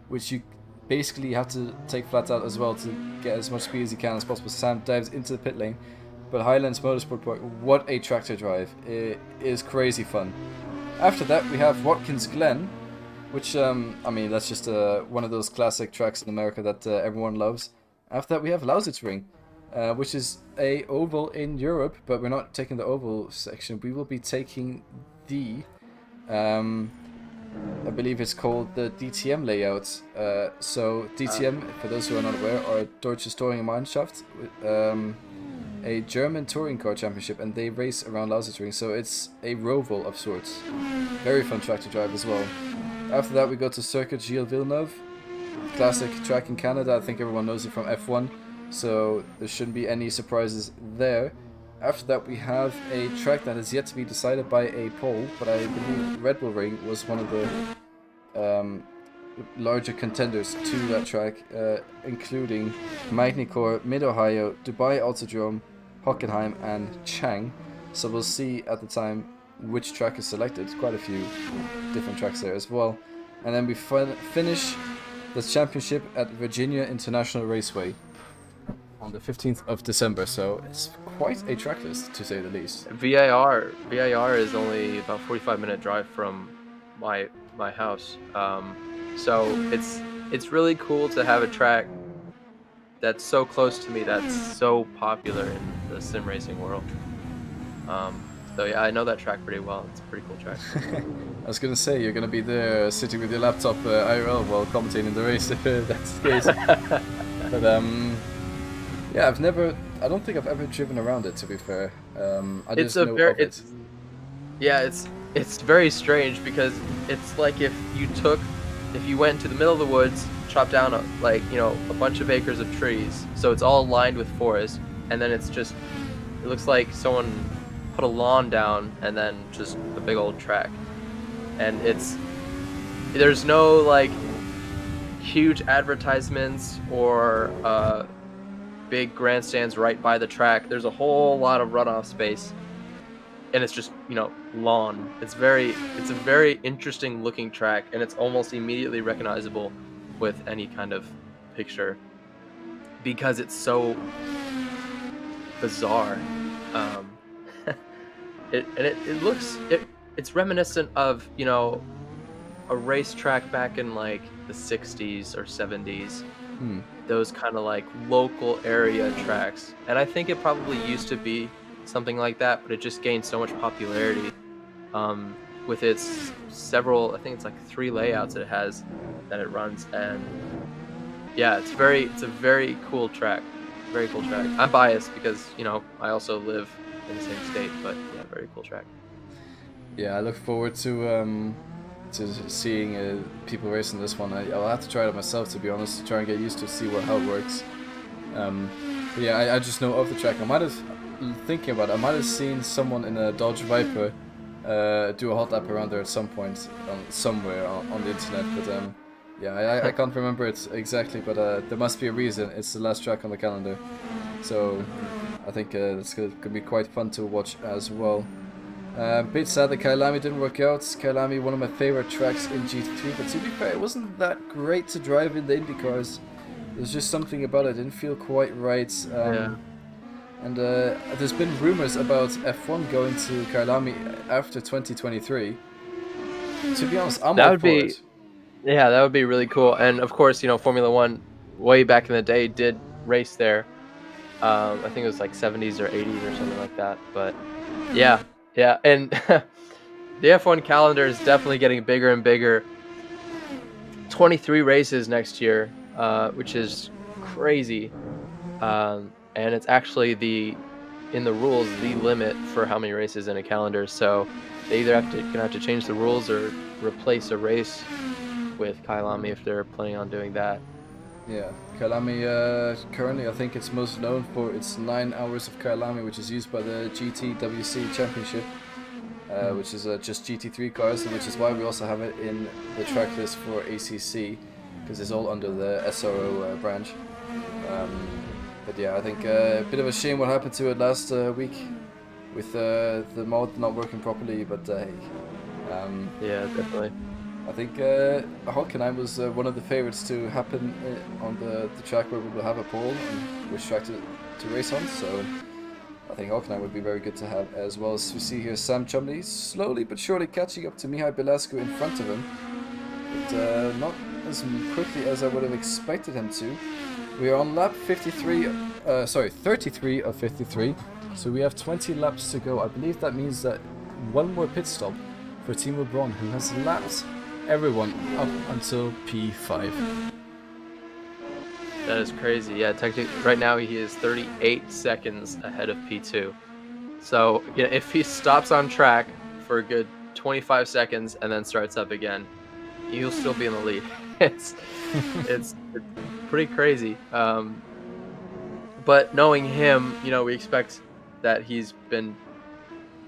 which you basically have to take flat out as well to get as much speed as you can as possible. Sam dives into the pit lane. But Highlands Motorsport Park, what a track to drive. It is crazy fun. After that we have Watkins Glen, which, that's just one of those classic tracks in America that everyone loves. After that we have Lausitzring, which is a oval in Europe, but we're not taking the oval section. We will be taking the, I believe it's called the DTM layout. So DTM, for those who are not aware, are Deutsches Touringgemeinschaft, a German touring car championship, and they race around Lausitzring, so it's a roval of sorts. Very fun track to drive as well. After that we go to Circuit Gilles Villeneuve, classic track in Canada. I think everyone knows it from F1, so there shouldn't be any surprises there. After that we have a track that is yet to be decided by a poll, but I believe Red Bull Ring was one of the larger contenders to that track, including Magny-Cours, Mid-Ohio, Dubai Autodrome, Hockenheim and Chang. So we'll see at the time which track is selected. Quite a few different tracks there as well. And then we finish the championship at Virginia International Raceway on the 15th of December, so it's quite a track list, to say the least. VIR is only about 45-minute drive from my house. So it's really cool to have a track that's so close to me, that's so popular in the sim racing world. So yeah, I know that track pretty well. It's a pretty cool track. I was gonna say you're gonna be there sitting with your laptop IRL while commentating the race if that's the case. But yeah, I don't think I've ever driven around it, to be fair. I just know of it. Yeah, it's very strange because it's like if you went to the middle of the woods, chopped down a bunch of acres of trees, so it's all lined with forest, and then it looks like someone put a lawn down and then just a big old track, and there's no like huge advertisements or big grandstands right by the track. There's a whole lot of runoff space, and it's just lawn. It's a very interesting looking track, and it's almost immediately recognizable with any kind of picture because it's so bizarre. It's reminiscent of a racetrack back in like the 60s or 70s. Those kind of like local area tracks, and I think it probably used to be something like that, but it just gained so much popularity with its several, I think it's like 3 layouts that it runs, and yeah, it's a very cool track. Very cool track. I'm biased because I also live in the same state, but yeah, very cool track. Yeah, I look forward to seeing people racing this one. I'll have to try it myself, to be honest, to try and get used to how it works. But yeah, I just know of the track. I might have seen someone in a Dodge Viper do a hot lap around there at some point somewhere on the internet, but yeah, I can't remember it exactly, but there must be a reason. It's the last track on the calendar, so I think it's going to be quite fun to watch as well. Bit sad that Kyalami didn't work out. Kyalami, one of my favorite tracks in GT3, but to be fair, it wasn't that great to drive in the Indy cars. There's just something about it, didn't feel quite right. Yeah. And there's been rumors about F1 going to Kyalami after 2023. To be honest, I'm all for it. Yeah, that would be really cool. And of course, Formula One, way back in the day, did race there. I think it was like 70s or 80s or something like that. But yeah, and the F1 calendar is definitely getting bigger and bigger. 23 races next year, which is crazy. And it's actually in the rules, the limit for how many races in a calendar. So they either gonna have to change the rules or replace a race with Kyalami if they're planning on doing that. Yeah, Kyalami currently I think it's most known for its 9 hours of Kyalami, which is used by the GTWC Championship, which is just GT3 cars, which is why we also have it in the track list for ACC, because it's all under the SRO branch. But yeah, I think a bit of a shame what happened to it last week with the mod not working properly, but hey. Yeah, definitely. I think Hockenheim was one of the favorites to happen on the track where we will have a pole and which track to race on, so I think Hockenheim would be very good to have, as well as we see here Sam Chumley slowly but surely catching up to Mihai Belascu in front of him, but not as quickly as I would have expected him to. We are on lap 33 of 53, so we have 20 laps to go. I believe that means that one more pit stop for Timo Braun, who has lapped everyone up until P5. That is crazy. Yeah, technically, right now he is 38 seconds ahead of P2. So if he stops on track for a good 25 seconds and then starts up again, he'll still be in the lead. It's pretty crazy. But knowing him, we expect that he's been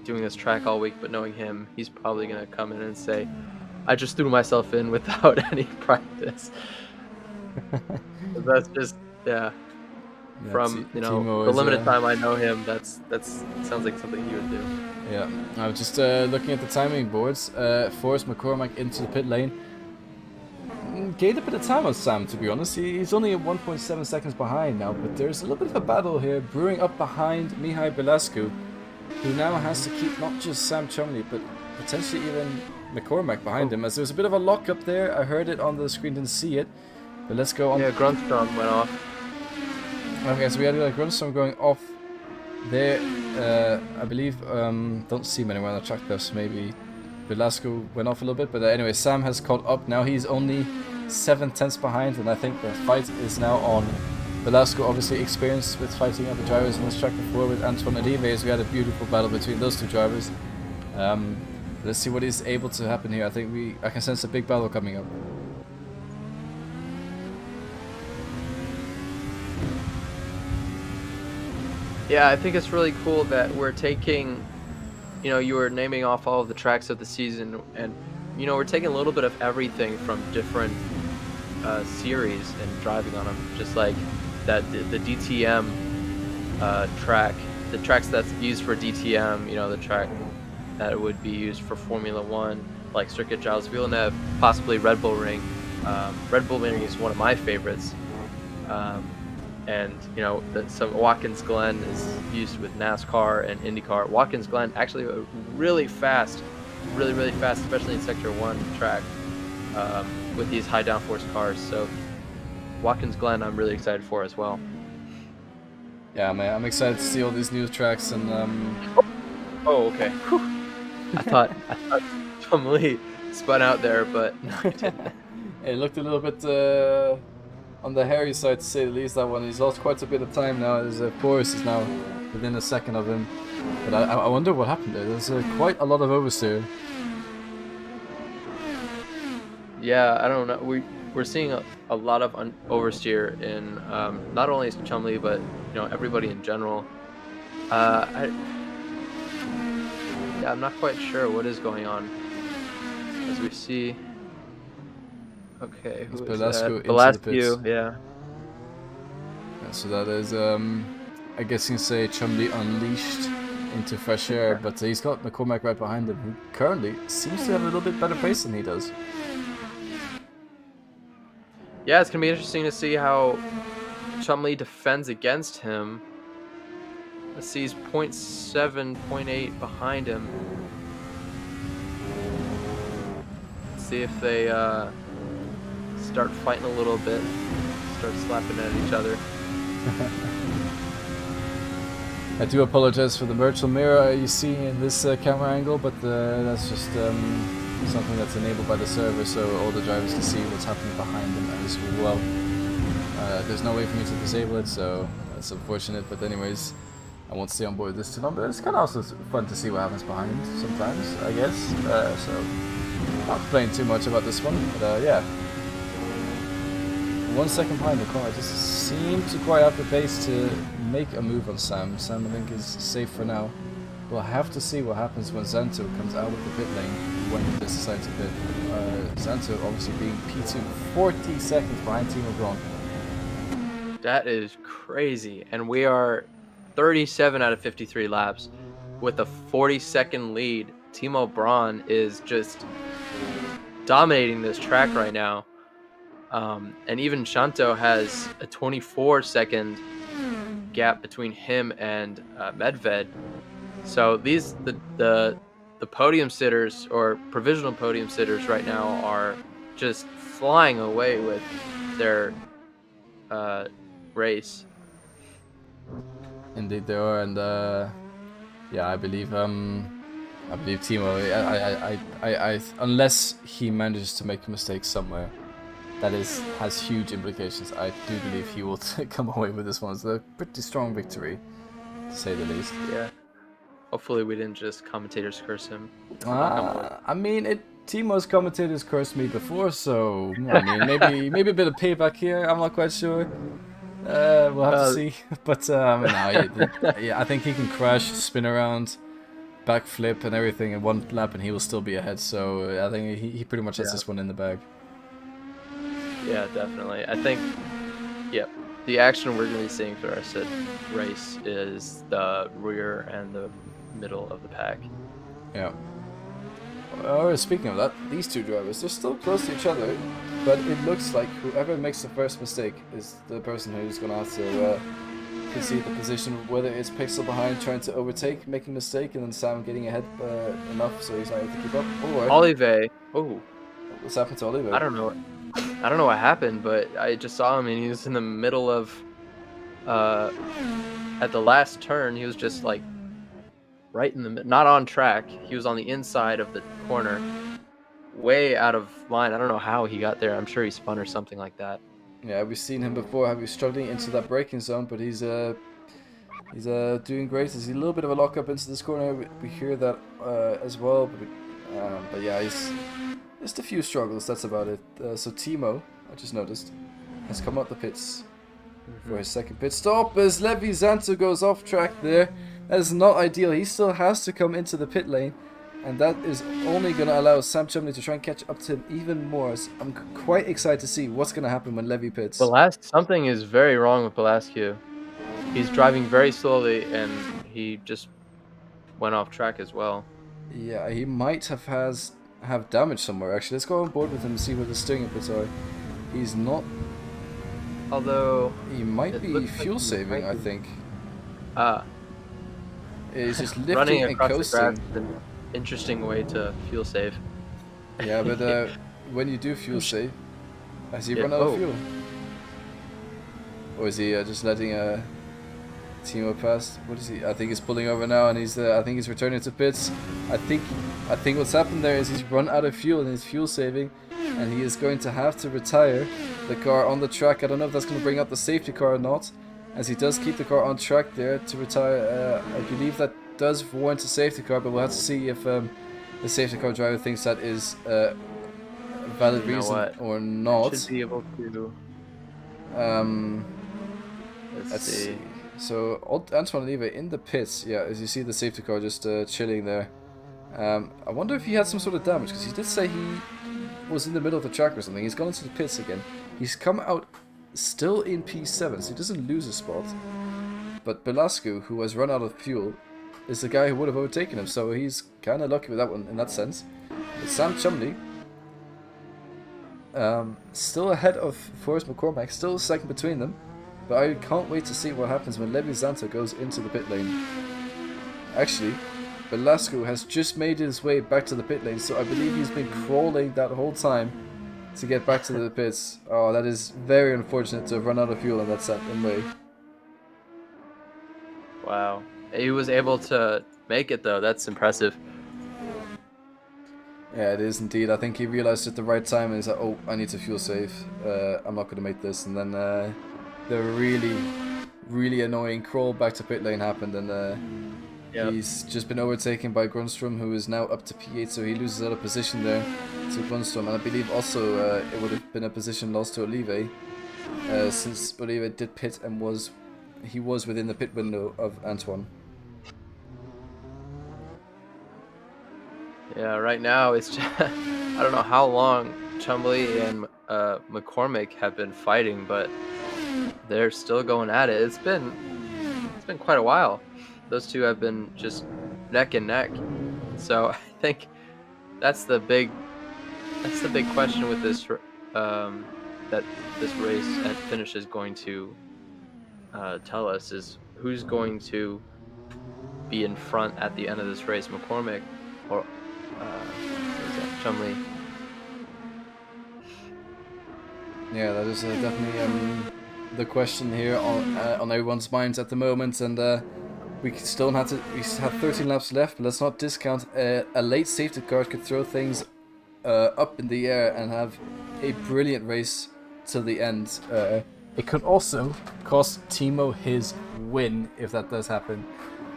doing this track all week, but knowing him, he's probably going to come in and say, I just threw myself in without any practice. That's just, from, Timo the limited time I know him, that's sounds like something he would do. Yeah, I was just looking at the timing boards. Forrest McCormack into the pit lane. Gained a bit of time on Sam, to be honest. He's only at 1.7 seconds behind now, but there's a little bit of a battle here brewing up behind Mihai Belascu, who now has to keep not just Sam Chumley, but potentially even McCormack behind him, as there's a bit of a lock up there. I heard it on the screen, didn't see it, but let's go on. Yeah, Grunstrom went off. Okay, so we had Grunstrom going off They, I believe, don't see him anywhere on the track there, so maybe Velasco went off a little bit. But anyway, Sam has caught up. Now he's only 7/10 behind, and I think the fight is now on. Velasco, obviously experienced with fighting other drivers on this track before with Antoine Adives. We had a beautiful battle between those two drivers. Let's see what is able to happen here. I can sense a big battle coming up. Yeah, I think it's really cool that we're taking, you were naming off all of the tracks of the season, and we're taking a little bit of everything from different series and driving on them, just like that the DTM track, the tracks that's used for DTM, the track that would be used for Formula One, like Circuit Gilles Villeneuve, possibly Red Bull Ring. Red Bull Ring is one of my favorites. And some Watkins Glen is used with NASCAR and IndyCar. Watkins Glen actually really fast, really fast, especially in Sector 1 track with these high downforce cars. So Watkins Glen I'm really excited for as well. Yeah, man, I'm excited to see all these new tracks and Oh, okay. I thought Tom Lee spun out there, but no, he didn't. It looked a little bit on the hairy side, to say the least, that one. He's lost quite a bit of time now. His course is now within a second of him. But I wonder what happened there. There's quite a lot of oversteer. Yeah, I don't know. We're seeing a lot of oversteer in not only Chumley, but everybody in general. I'm not quite sure what is going on. As we see. Okay, who is that? Velasco, yeah. So that is, I guess you can say Chumley unleashed into fresh air, but he's got McCormack right behind him, who currently seems to have a little bit better pace than he does. Yeah, it's going to be interesting to see how Chumley defends against him. Let's see, he's 0.7, 0.8 behind him. Let's see if they start fighting a little bit, start slapping at each other. I do apologize for the virtual mirror you see in this camera angle, but that's just something that's enabled by the server, so all the drivers can see what's happening behind them as well. There's no way for me to disable it, so that's unfortunate, but anyways, I won't stay on board this too long, but it's kind of also fun to see what happens behind sometimes, I guess, so not complaining too much about this one, but yeah. 1 second behind the car, just seemed to quite have the pace to make a move on Sam. Sam, I think, is safe for now. We'll have to see what happens when Zanto comes out of the pit lane when he does decide to pit. Zanto obviously being P2, 40 seconds behind Timo Braun. That is crazy, and we are 37 out of 53 laps with a 40-second lead. Timo Braun is just dominating this track right now. And even Shanto has a 24-second gap between him and Medved. So the podium sitters or provisional podium sitters right now are just flying away with their race. Indeed they are, and yeah, I believe Timo. I unless he manages to make a mistake somewhere, that has huge implications. I do believe he will come away with this one. It's a pretty strong victory, to say the least. Yeah. Hopefully we didn't just commentators curse him. I mean, Timo's commentators cursed me before, so I mean, maybe a bit of payback here. I'm not quite sure. We'll have to see. But yeah, I think he can crash, spin around, backflip, and everything in one lap, and he will still be ahead. So I think he pretty much has this one in the bag. Yeah, definitely. I think, yep. The action we're going to be seeing for our set race is the rear and the middle of the pack. Yeah. Speaking of that, these two drivers, they're still close to each other, but it looks like whoever makes the first mistake is the person who's going to have to concede the position, whether it's Pixel behind trying to overtake, making a mistake, and then Sam getting ahead enough so he's not able to keep up. Or Olive. Oh. What's happened to Olive? I don't know what happened, but I just saw him and he was in the middle of at the last turn, he was just like right in the not on track. He was on the inside of the corner, way out of line. I don't know how he got there. I'm sure he spun or something like that. Yeah, we've seen him before, how he's struggling into that braking zone, but he's doing great. There's a little bit of a lock up into this corner. We hear that as well, but yeah, he's just a few struggles. That's about it. So Timo, I just noticed, has come out the pits for his second pit stop as Levi Zanto goes off track there. That is not ideal. He still has to come into the pit lane, and that is only going to allow Sam Chumley to try and catch up to him even more. So I'm quite excited to see what's going to happen when Levi pits. Something is very wrong with Velasquez. He's driving very slowly, and he just went off track as well. Yeah, he might have damage somewhere, actually. Let's go on board with him and see where the steering inputs are. He's not... Although... He might be fuel saving, I think. He's just lifting running and across coasting. the grass is an interesting way to fuel save. Yeah, but when you do fuel save, has he run out of fuel? Or is he just letting Timo pass? What is he? I think he's pulling over now, and I think he's returning to pits. I think what's happened there is he's run out of fuel and he's fuel saving, and he is going to have to retire the car on the track. I don't know if that's going to bring up the safety car or not, as he does keep the car on track there to retire. I believe that does warrant a safety car, but we'll have to see if the safety car driver thinks that is a valid reason or not. Should be able to. Let's see. So Antoine Olive in the pits, yeah, as you see the safety car just chilling there. I wonder if he had some sort of damage, because he did say he was in the middle of the track or something. He's gone into the pits again. He's come out still in P7, so he doesn't lose a spot. But Velasco, who has run out of fuel, is the guy who would have overtaken him, so he's kind of lucky with that one in that sense. But Sam Chumley, still ahead of Forrest McCormack, still second between them. But I can't wait to see what happens when Levi Zanto goes into the pit lane. Actually, Velasco has just made his way back to the pit lane, so I believe he's been crawling that whole time to get back to the pits. Oh, that is very unfortunate to have run out of fuel in that way. Wow. He was able to make it, though. That's impressive. Yeah, it is indeed. I think he realized at the right time and he's like, oh, I need to fuel save. I'm not going to make this. And then the really, really annoying crawl back to pit lane happened, and he's just been overtaken by Grunstrom, who is now up to P8, so he loses out of position there to Grunstrom. And I believe also it would have been a position lost to Olive, since Olive did pit and he was within the pit window of Antoine. Yeah, right now it's just, I don't know how long Chumley and McCormick have been fighting, but they're still going at it. It's been quite a while. Those two have been just neck and neck. So I think that's the big question with this that this race and finish is going to tell us is who's going to be in front at the end of this race, McCormick or Chumley. Yeah, that is definitely the question here on everyone's minds at the moment, and we have 13 laps left, but let's not discount a late safety car could throw things up in the air and have a brilliant race till the end. It could also cost Timo his win if that does happen.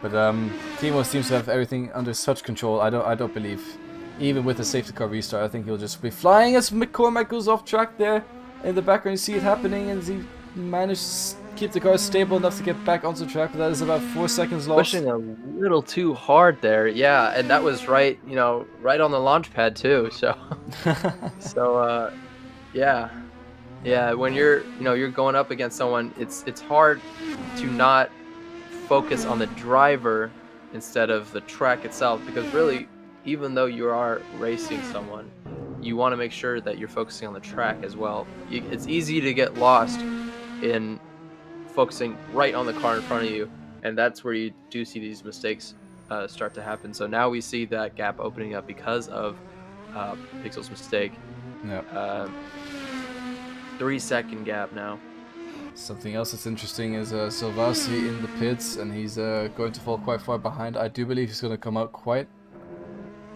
But Timo seems to have everything under such control. I don't believe, even with the safety car restart, I think he'll just be flying as McCormack goes off track there in the background. You see it happening, and he managed to keep the car stable enough to get back onto track. But that is about 4 seconds lost. Pushing a little too hard there, yeah, and that was right on the launch pad too. So, yeah. When you're going up against someone, it's hard to not focus on the driver instead of the track itself, because really, even though you are racing someone, you want to make sure that you're focusing on the track as well. It's easy to get lost in focusing right on the car in front of you, and that's where you do see these mistakes start to happen. So now we see that gap opening up because of Pixel's mistake. Yeah. 3 second gap now. Something else that's interesting is Silvassi in the pits, and he's going to fall quite far behind. I do believe he's going to come out quite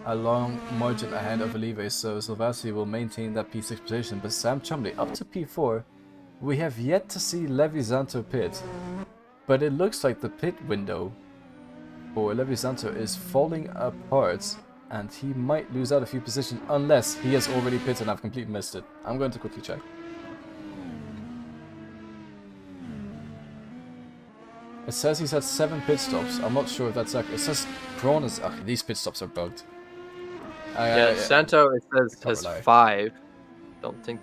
a long margin ahead of Olive, so Silvassi will maintain that P6 position. But Sam Chumley up to P4. We have yet to see Levi Zanto pit, but it looks like the pit window for Levi Zanto is falling apart, and he might lose out a few positions unless he has already pitted and I've completely missed it. I'm going to quickly check. It says he's had 7 pit stops. I'm not sure if that's accurate. It says Braun is... Okay, these pit stops are bugged. Yeah, Santo, it says, has 5. Don't think...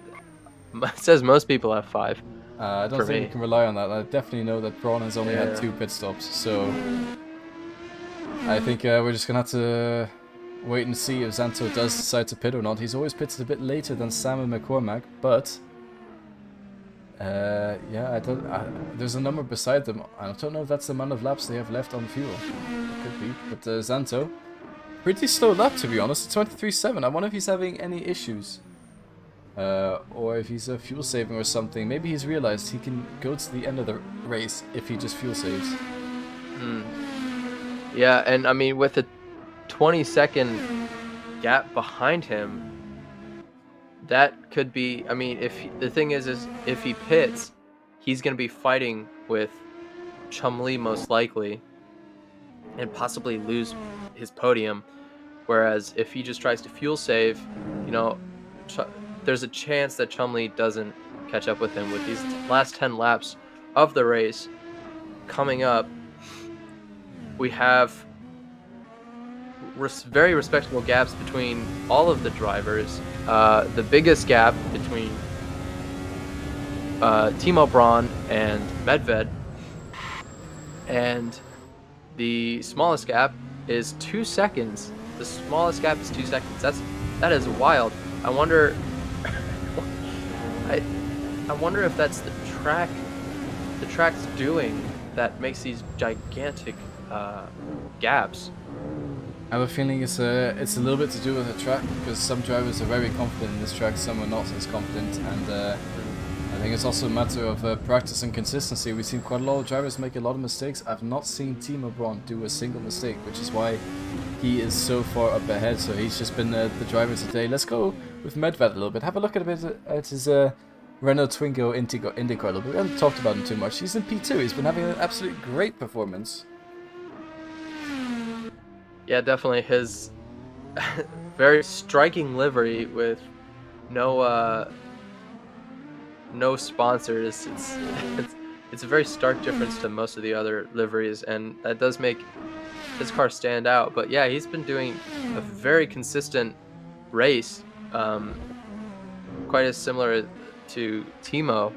It says most people have 5. I don't think we can rely on that. I definitely know that Braun has only had 2 pit stops, so... I think we're just going to have to wait and see if Zanto does decide to pit or not. He's always pitted a bit later than Sam and McCormack, but... yeah, there's a number beside them. I don't know if that's the amount of laps they have left on fuel. It could be. But Zanto, pretty slow lap to be honest. 23.7. I wonder if he's having any issues. Or if he's fuel saving or something. Maybe he's realized he can go to the end of the race if he just fuel saves. Yeah, and I mean with a 20-second gap behind him, that could be, I mean, the thing is if he pits, he's going to be fighting with Chumley most likely and possibly lose his podium. Whereas if he just tries to fuel save, you know, there's a chance that Chumley doesn't catch up with him with these last 10 laps of the race coming up. We have very respectable gaps between all of the drivers. The biggest gap between Timo Braun and Medved, and the smallest gap is 2 seconds. The smallest gap is 2 seconds. That is wild. I wonder. I wonder if that's the track. The track's doing that makes these gigantic gaps. I have a feeling it's a little bit to do with the track, because some drivers are very confident in this track, some are not as confident, and I think it's also a matter of practice and consistency. We've seen quite a lot of drivers make a lot of mistakes. I've not seen Timo Braun do a single mistake, which is why he is so far up ahead. So he's just been the driver today. Let's go with Medved a little bit. Have a look at his Renault Twingo IndyCar a little bit. We haven't talked about him too much. He's in P2. He's been having an absolutely great performance. Yeah, definitely his very striking livery with no sponsors. It's a very stark difference to most of the other liveries, and that does make his car stand out. But yeah, he's been doing a very consistent race, quite as similar to Timo.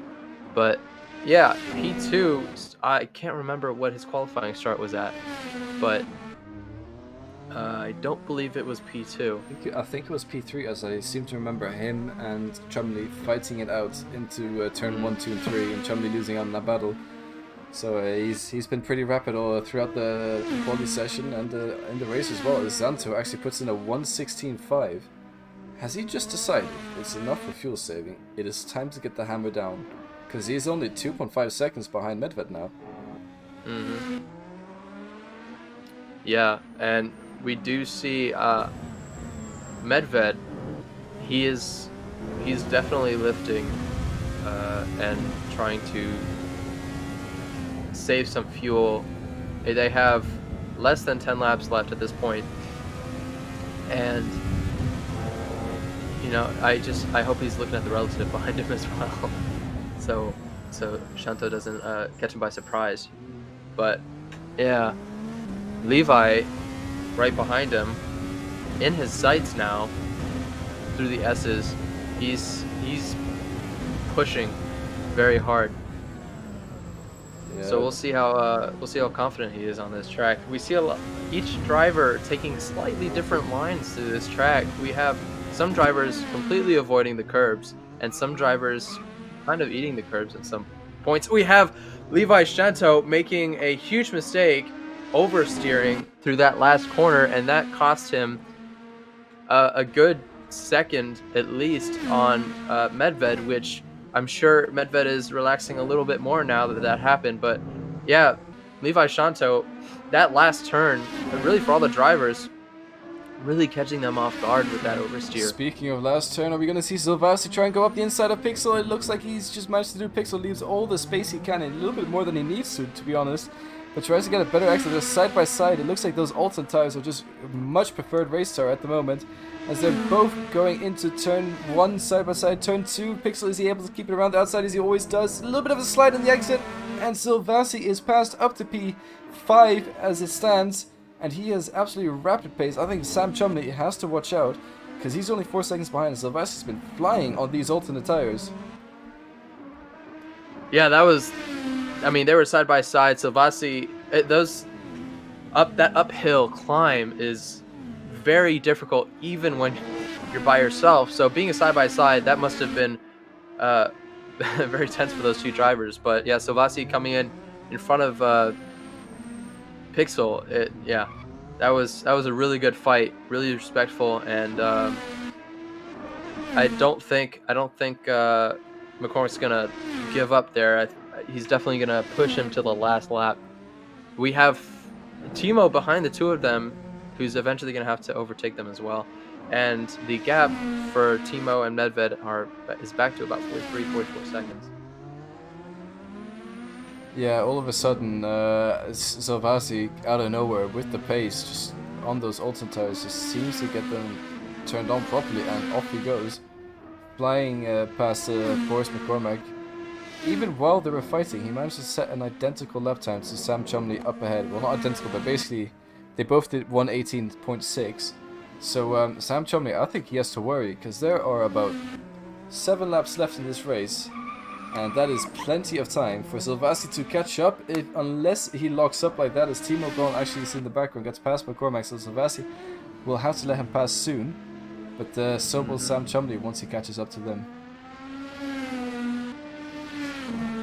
But yeah, P2, I can't remember what his qualifying start was at, but I don't believe it was P2. I think it was P3, as I seem to remember him and Chumley fighting it out into turn 1, 2, and 3, and Chumley losing out in that battle. So he's been pretty rapid all throughout the quality session and in the race as well. Zanto actually puts in a 1:16.5. Has he just decided it's enough for fuel saving? It is time to get the hammer down, because he's only 2.5 seconds behind Medved now. Yeah, and we do see Medved. He's definitely lifting and trying to save some fuel. They have less than 10 laps left at this point, and you know, I hope he's looking at the relative behind him as well, so Shanto doesn't catch him by surprise. But yeah, Levi right behind him, in his sights now, through the S's. He's pushing very hard. Yeah. So we'll see how confident he is on this track. We see each driver taking slightly different lines through this track. We have some drivers completely avoiding the curbs, and some drivers kind of eating the curbs at some points. We have Levi Shanto making a huge mistake, oversteering through that last corner, and that cost him a good second at least on Medved, which I'm sure Medved is relaxing a little bit more now that that happened. But yeah, Levi Shanto, that last turn, really for all the drivers, really catching them off guard with that oversteer. Speaking of last turn, are we going to see Silvassi try and go up the inside of Pixel? It looks like he's just managed to do Pixel, leaves all the space he can, and a little bit more than he needs to be honest. But tries to get a better exit. They're side by side. It looks like those Alton tires are just much preferred race tire at the moment, as they're both going into turn 1 side by side. Turn 2, Pixel, is he able to keep it around the outside as he always does? A little bit of a slide in the exit, and Silvassi is passed up to P5 as it stands. And he has absolutely rapid pace. I think Sam Chumley has to watch out, because he's only 4 seconds behind. Silvassi's been flying on these alternate tires. Yeah, that was... I mean, they were side by side. Silvassi, that uphill climb is very difficult, even when you're by yourself. So being a side by side, that must have been very tense for those two drivers. But yeah, Silvassi coming in front of Pixel, that was a really good fight, really respectful, and I don't think McCormick's gonna give up there. He's definitely gonna push him to the last lap. We have Timo behind the two of them, who's eventually gonna have to overtake them as well, and the gap for Timo and Medved is back to about 44 seconds. Yeah, all of a sudden, Silvassi, out of nowhere, with the pace, just on those Alton tires, just seems to get them turned on properly, and off he goes, flying past Boris McCormack. Even while they were fighting, he managed to set an identical lap time to Sam Chumley up ahead. Well, not identical, but basically, they both did 1:18.6. So Sam Chumley, I think he has to worry, because there are about 7 laps left in this race. And that is plenty of time for Silvassi to catch up, unless he locks up like that, as Timo Bone actually is in the background, gets past McCormack, so Silvassi will have to let him pass soon. But so will Sam Chumley once he catches up to them.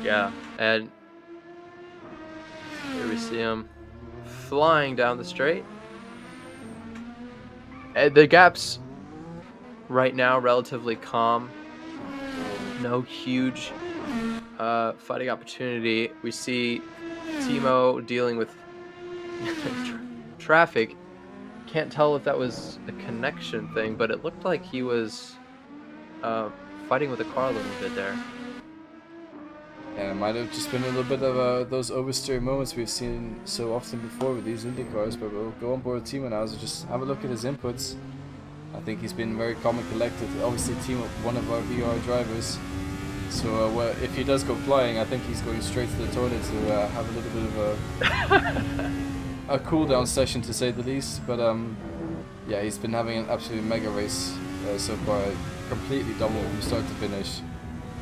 Yeah, and here we see him flying down the straight. And the gap's right now relatively calm. No huge fighting opportunity. We see Timo dealing with traffic. Can't tell if that was a connection thing, but it looked like he was fighting with the car a little bit there. Yeah, it might have just been a little bit of those oversteer moments we've seen so often before with these Indy cars, but we'll go on board with Timo now, so just have a look at his inputs. I think he's been very calm and collected. Obviously, Timo, one of our VR drivers. So well, if he does go flying, I think he's going straight to the toilet to have a little bit of a cool down session, to say the least. But yeah, he's been having an absolute mega race so far, completely dominant from start to finish.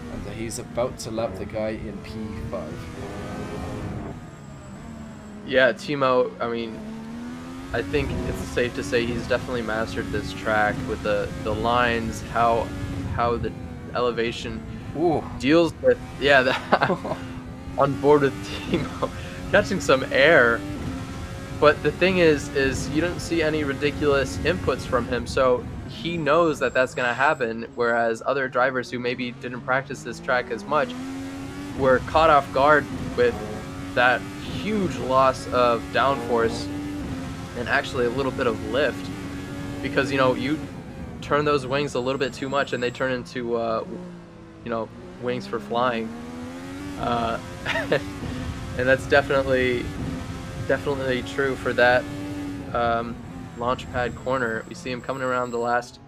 And he's about to lap the guy in P5. Yeah, Timo, I mean, I think it's safe to say he's definitely mastered this track with the lines, how the elevation deals with, on board with Timo, catching some air. But the thing is you don't see any ridiculous inputs from him, so he knows that that's going to happen, whereas other drivers who maybe didn't practice this track as much were caught off guard with that huge loss of downforce and actually a little bit of lift, because you turn those wings a little bit too much and they turn into wings for flying, and that's definitely true for that launch pad corner. We see him coming around the last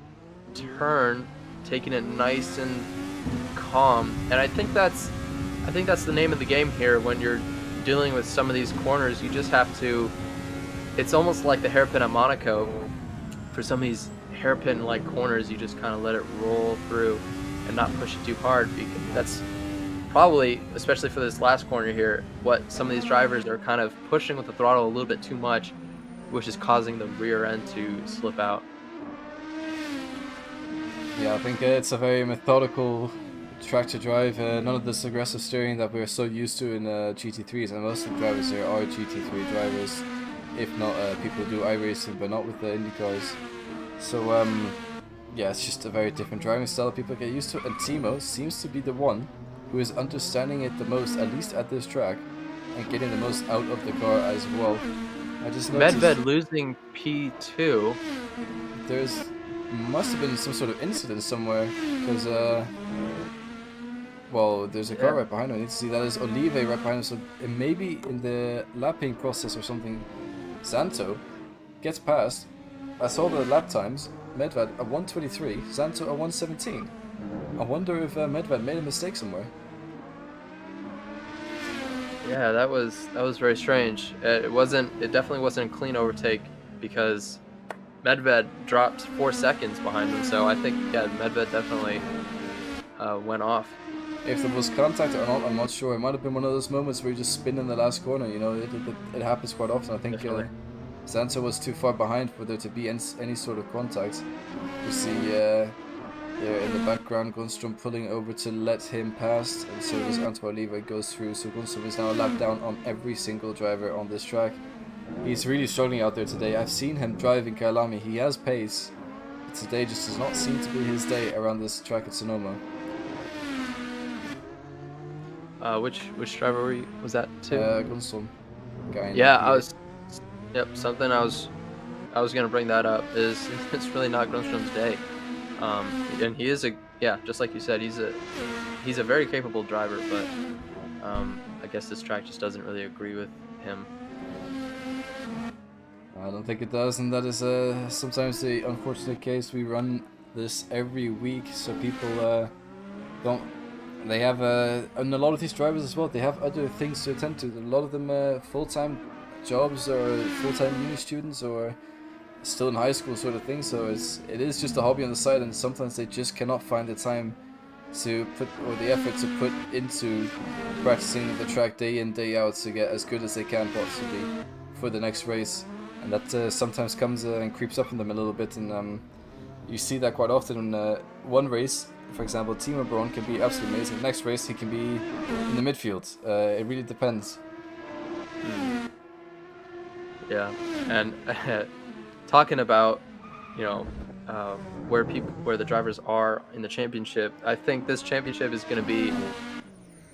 turn, taking it nice and calm, and I think that's the name of the game here. When you're dealing with some of these corners, you just have to, it's almost like the hairpin at Monaco. For some of these hairpin like corners, you just kind of let it roll through and not push it too hard, because that's probably, especially for this last corner here, what some of these drivers are kind of pushing with the throttle a little bit too much, which is causing the rear end to slip out. Yeah, I think it's a very methodical track to drive. None of this aggressive steering that we're so used to in GT3s, and most of the drivers here are GT3 drivers, if not people who do iRacing, but not with the Indy cars. So yeah, it's just a very different driving style people get used to. And Timo seems to be the one who is understanding it the most, at least at this track, and getting the most out of the car as well. I just noticed Medved losing P2. there's must have been some sort of incident somewhere, because well, there's a car right behind him. I need to see that is Olive right behind him. So it may be in the lapping process or something. Zanto gets past. I saw the lap times. Medved at 1:23, Zanto at 1:17. I wonder if Medved made a mistake somewhere. Yeah, that was very strange. It definitely wasn't a clean overtake because Medved dropped 4 seconds behind him. So I think Medved definitely went off. If there was contact or not, I'm not sure. It might have been one of those moments where you just spin in the last corner. You know, it happens quite often. I think Zanto was too far behind for there to be any sort of contact. You see in the background Gunstrom pulling over to let him pass, and so does Antoine Oliva goes through. So Gunstrom is now a lap down on every single driver on this track. He's really struggling out there today. I've seen him drive in Kyalami. He has pace, but today just does not seem to be his day around this track at Sonoma. Which driver was that too? Gunstrom. Guy Something I was gonna bring that up is it's really not Grunstrom's day, and he is just like you said, he's a very capable driver, but I guess this track just doesn't really agree with him. I don't think it does, and that is sometimes the unfortunate case. We run this every week, so people don't. They have and a lot of these drivers as well. They have other things to attend to. A lot of them full-time jobs or full-time uni students or still in high school sort of thing. So it is just a hobby on the side, and sometimes they just cannot find the time to put or the effort to put into practicing the track day in day out to get as good as they can possibly for the next race. And that sometimes comes and creeps up on them a little bit, and you see that quite often in one race. For example, Timo Braun can be absolutely amazing. Next race, he can be in the midfield. It really depends. Yeah, and talking about where the drivers are in the championship, I think this championship is going to be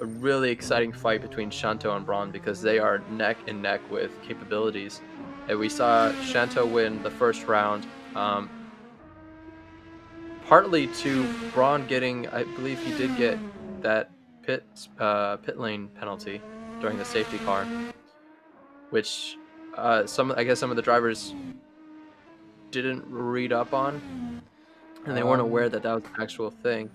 a really exciting fight between Shanto and Braun because they are neck and neck with capabilities. And we saw Shanto win the first round. Partly to Braun getting, I believe he did get that pit lane penalty during the safety car, which some of the drivers didn't read up on, and they weren't aware that was an actual thing.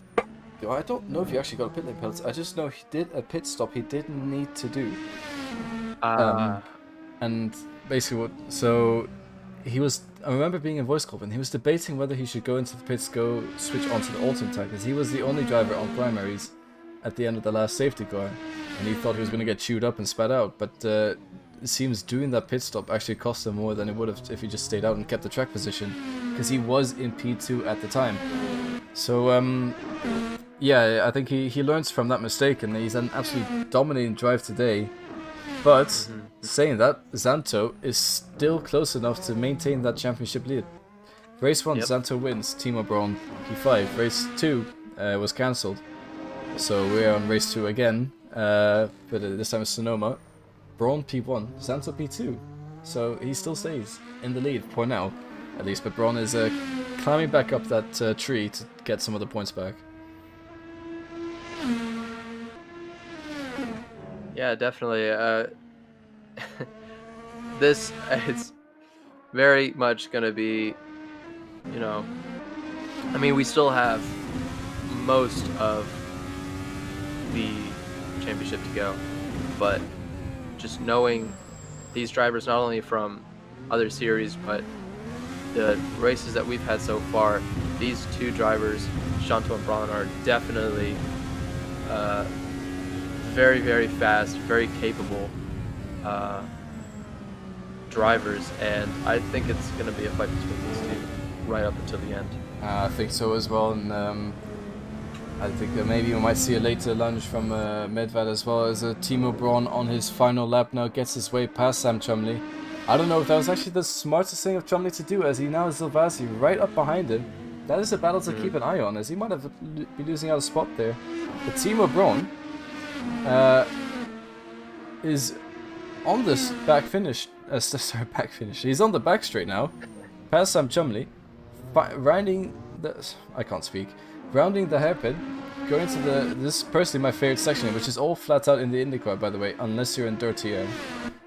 I don't know if he actually got a pit lane penalty. I just know he did a pit stop he didn't need to do. And basically I remember being in voice club and he was debating whether he should go into the pits, switch onto the ultimate tag, because he was the only driver on primaries at the end of the last safety car, and he thought he was going to get chewed up and spat out, but it seems doing that pit stop actually cost him more than it would have if he just stayed out and kept the track position, because he was in P2 at the time. So yeah, I think he learns from that mistake, and he's an absolutely dominating drive today. But saying that, Zanto is still close enough to maintain that championship lead. Race 1, Zanto wins, Timo Braun P5. Race 2 was cancelled, so we're on race 2 again, but this time it's Sonoma. Braun P1, Zanto P2. So he still stays in the lead for now, at least, but Braun is climbing back up that tree to get some of the points back. Yeah, definitely. This it's very much going to be, I mean, we still have most of the championship to go, but just knowing these drivers, not only from other series, but the races that we've had so far, these two drivers, Shanto and Braun, are definitely very, very fast, very capable drivers, and I think it's going to be a fight between these two right up until the end. I think so as well, and I think that maybe we might see a later lunge from Medved as well, as Timo Braun on his final lap now gets his way past Sam Chumley. I don't know if that was actually the smartest thing of Chumley to do, as he now has Silvassi right up behind him. that is a battle to keep an eye on, as he might have be losing out a spot there. But Timo Braun is on this back finish. Sorry, back finish. He's on the back straight now. Past Sam Chumley, rounding the hairpin, going to this is personally my favorite section, which is all flat out in the IndyCar, by the way, unless you're in dirty air.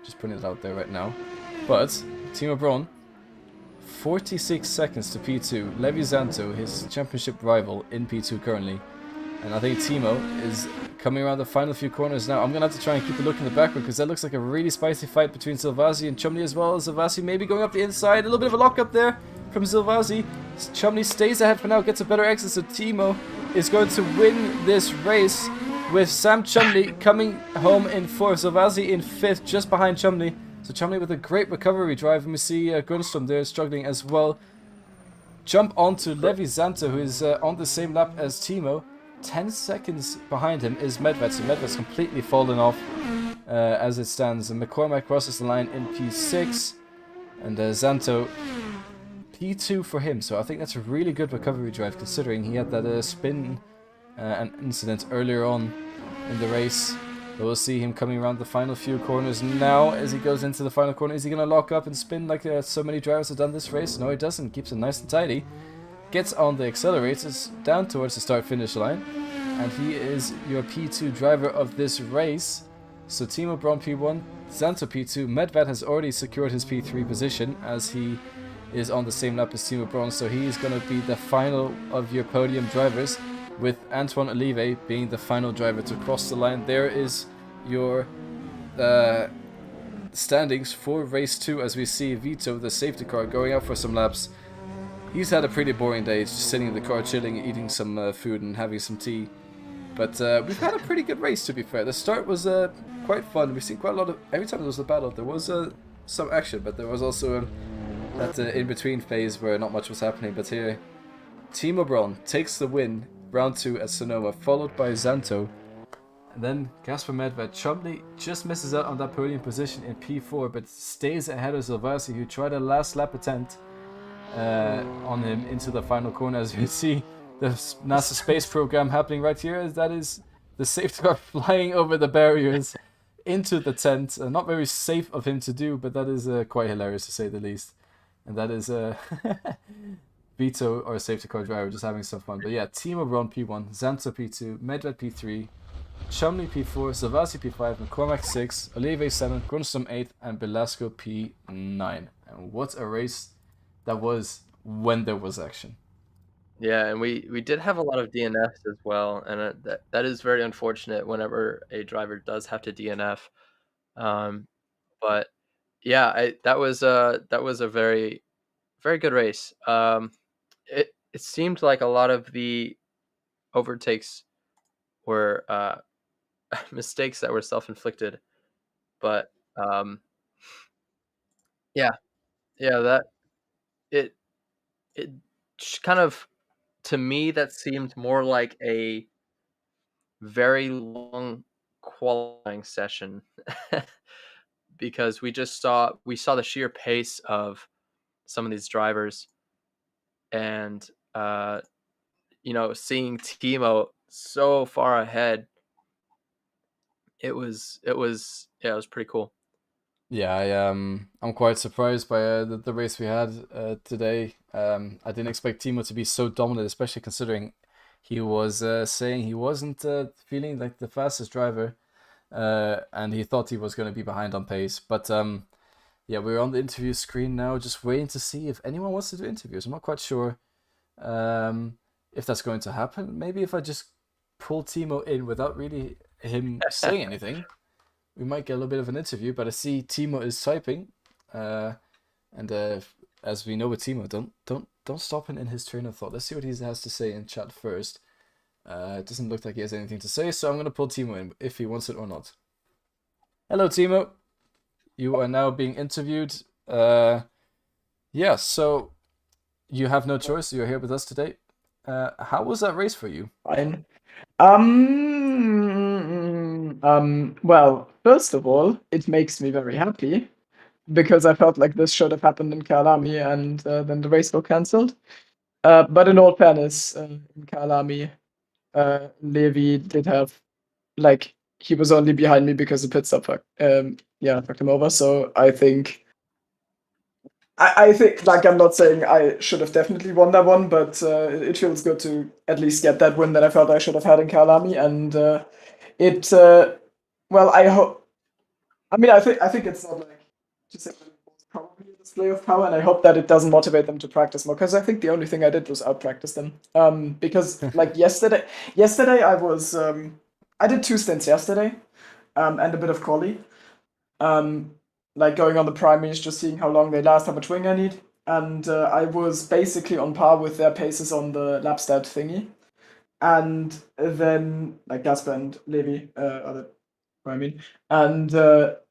Just putting it out there right now. But Timo Braun, 46 seconds to P2. Levi Zanto, his championship rival, in P2 currently. And I think Timo is coming around the final few corners now. I'm going to have to try and keep a look in the background, because that looks like a really spicy fight between Silvazzi and Chumley as well. Silvazzi maybe going up the inside. A little bit of a lock up there from Silvazzi. Chumley stays ahead for now, gets a better exit, so Timo is going to win this race with Sam Chumley coming home in 4th. Silvazzi in 5th, just behind Chumley. So Chumley with a great recovery drive, and we see Gunstrom there struggling as well. Jump onto Levi Zanto, who is on the same lap as Timo. 10 seconds behind him is Medved, so Medved's completely fallen off as it stands. And McCormack crosses the line in P6, and Zanto P2 for him. So I think that's a really good recovery drive, considering he had that spin and incident earlier on in the race. But we'll see him coming around the final few corners now as he goes into the final corner. Is he going to lock up and spin like so many drivers have done this race? No, he doesn't. Keeps it nice and tidy. Gets on the accelerators down towards the start-finish line. And he is your P2 driver of this race. So Timo Braun P1, Zanto P2. Medved has already secured his P3 position, as he is on the same lap as Timo Braun. So he is going to be the final of your podium drivers, with Antoine Olive being the final driver to cross the line. There is your standings for race 2, as we see Vito, the safety car, going out for some laps. He's had a pretty boring day, just sitting in the car, chilling, eating some food and having some tea. But we've had a pretty good race, to be fair. The start was quite fun. We've seen quite a lot of... Every time there was a battle, there was some action, but there was also that in-between phase where not much was happening. But here, Timo Braun takes the win, round 2 at Sonoma, followed by Zanto. And then Kasper Medved. Chumley just misses out on that podium position in P4, but stays ahead of Silvazzi, who tried a last lap attempt on him into the final corner. As you see, the NASA space program happening right here, as that is the safety car flying over the barriers into the tent. Not very safe of him to do, but that is quite hilarious to say the least. And that is Vito, our safety car driver, just having some fun. But yeah, Timo Braun P1, Zanto P2, Medved P3, Chumley P4, Silvazzi P5, McCormack 6, Olive 7, Grunstrom 8, and Belasco P9. And what a race that was when there was action. Yeah, and we did have a lot of DNFs as well, and that is very unfortunate whenever a driver does have to DNF. But yeah, that was a very, very good race. It seemed like a lot of the overtakes were mistakes that were self-inflicted, but that it kind of, to me, that seemed more like a very long qualifying session because we saw the sheer pace of some of these drivers, and seeing Timo so far ahead, it was pretty cool. Yeah, I'm quite surprised by the race we had today. I didn't expect Timo to be so dominant, especially considering he was saying he wasn't feeling like the fastest driver, and he thought he was going to be behind on pace. But yeah, we're on the interview screen now, just waiting to see if anyone wants to do interviews. I'm not quite sure if that's going to happen. Maybe if I just pull Timo in without really him saying anything, we might get a little bit of an interview. But I see Timo is typing, and as we know with Timo, don't stop him in his train of thought. Let's see what he has to say in chat first. It doesn't look like he has anything to say, so I'm going to pull Timo in if he wants it or not. Hello, Timo. You are now being interviewed. Yeah, so you have no choice. You're here with us today. How was that race for you? Fine. Well, first of all, it makes me very happy because I felt like this should have happened in Kyalami, and then the race got cancelled. But in all fairness, in Kyalami, Levi did have, like, he was only behind me because the pit stop fucked him over. So I think, like, I'm not saying I should have definitely won that one, but it feels good to at least get that win that I felt I should have had in Kyalami. And well, I think it's not like to say that it was probably a display of power, and I hope that it doesn't motivate them to practice more. Because I think the only thing I did was outpractice them. Because like yesterday I did 2 stints yesterday, and a bit of quali. Like going on the primaries, just seeing how long they last, how much wing I need, and I was basically on par with their paces on the lap stat thingy. And then like Gasper and Levi, I mean. And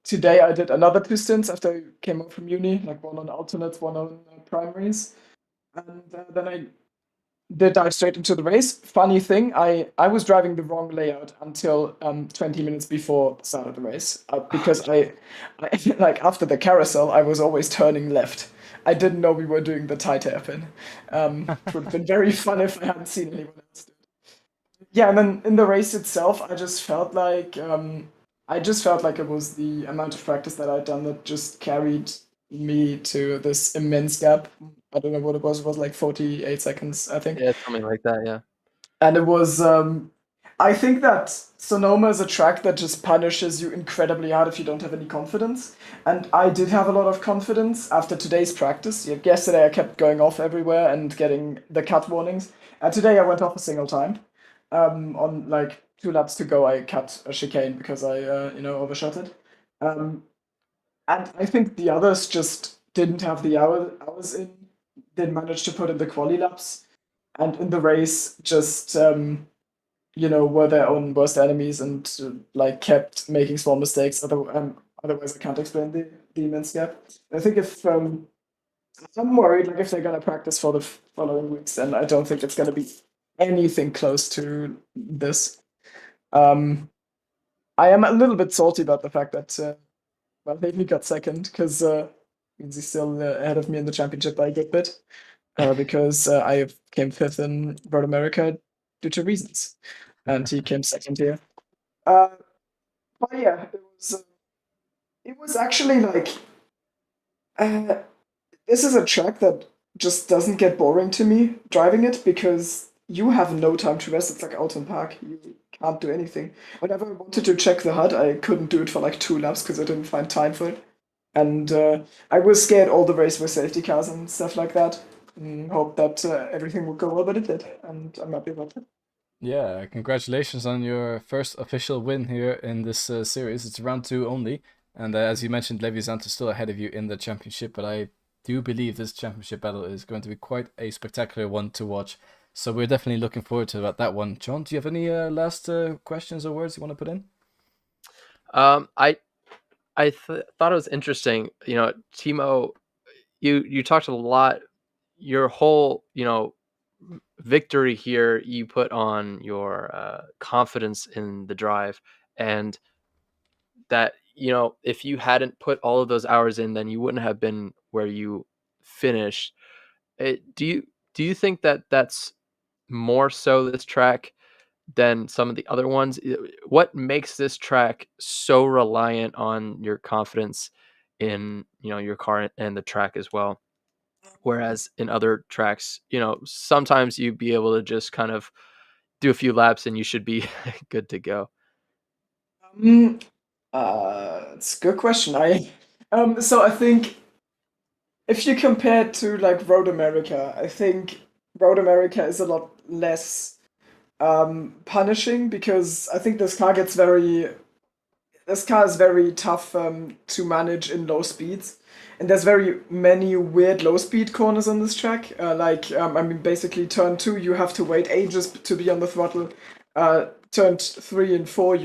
today I did another 2 stints after I came up from uni, like one on alternates, one on primaries. And then I did dive straight into the race. Funny thing, I was driving the wrong layout until 20 minutes before the start of the race because I like after the carousel I was always turning left. I didn't know we were doing the tight hairpin. It would have been very fun if I hadn't seen anyone else do it. Yeah, and then in the race itself, I just felt like it was the amount of practice that I'd done that just carried me to this immense gap. I don't know what it was. It was like 48 seconds, I think. Yeah, something like that. Yeah. And it was, I think that Sonoma is a track that just punishes you incredibly hard if you don't have any confidence. And I did have a lot of confidence after today's practice. Yesterday I kept going off everywhere and getting the cut warnings. And today I went off a single time. On like 2 laps to go, I cut a chicane because I, overshot it. And I think the others just didn't have the hours in, didn't manage to put in the quali laps, and in the race just were their own worst enemies and like kept making small mistakes. Otherwise, I can't explain the immense gap. I think if I'm worried, like if they're gonna practice for the following weeks, then I don't think it's gonna be anything close to this. I am a little bit salty about the fact that Levi got second because means he's still ahead of me in the championship by a good bit. Because I came 5th in Road America due to reasons, and he came 2nd here. But yeah, it was actually like this is a track that just doesn't get boring to me driving it because you have no time to rest. It's like Alton Park. You can't do anything. Whenever I wanted to check the HUD, I couldn't do it for like 2 laps because I didn't find time for it. And I was scared all the race with safety cars and stuff like that. Hope that everything would go well, but it did, and I'm happy about it. Yeah, congratulations on your first official win here in this series. It's round 2 only, and as you mentioned, Levi Zanto is still ahead of you in the championship, but I do believe this championship battle is going to be quite a spectacular one to watch. So we're definitely looking forward to that one. John, do you have any last questions or words you want to put in? I thought it was interesting. Timo, you talked a lot. Your whole victory here, you put on your confidence in the drive, and that if you hadn't put all of those hours in, then you wouldn't have been where you finished. Do you think that that's more so this track than some of the other ones? What makes this track so reliant on your confidence in your car and the track as well? Whereas in other tracks, sometimes you'd be able to just kind of do a few laps and you should be good to go. It's a good question. So I think if you compare it to like Road America, I think Road America is a lot less punishing because I think this car is very tough to manage in low speeds. And there's very many weird low speed corners on this track. Basically turn 2, you have to wait ages to be on the throttle. Turn 3 and 4,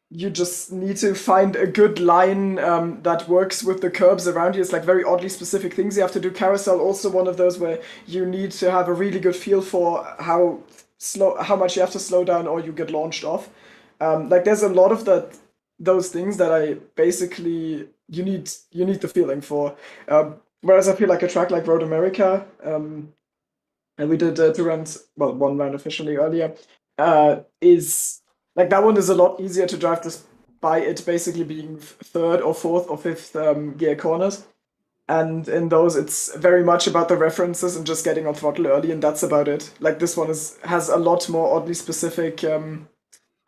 you just need to find a good line that works with the curbs around you. It's like very oddly specific things you have to do. Carousel also one of those where you need to have a really good feel for how much you have to slow down or you get launched off. There's a lot of those things that I basically you need the feeling for. Whereas I feel like a track like Road America, and we did 2 rounds, well, 1 round officially earlier, is like that one is a lot easier to drive by it basically being third or fourth or fifth gear corners. And in those, it's very much about the references and just getting on throttle early, and that's about it. Like this one has a lot more oddly specific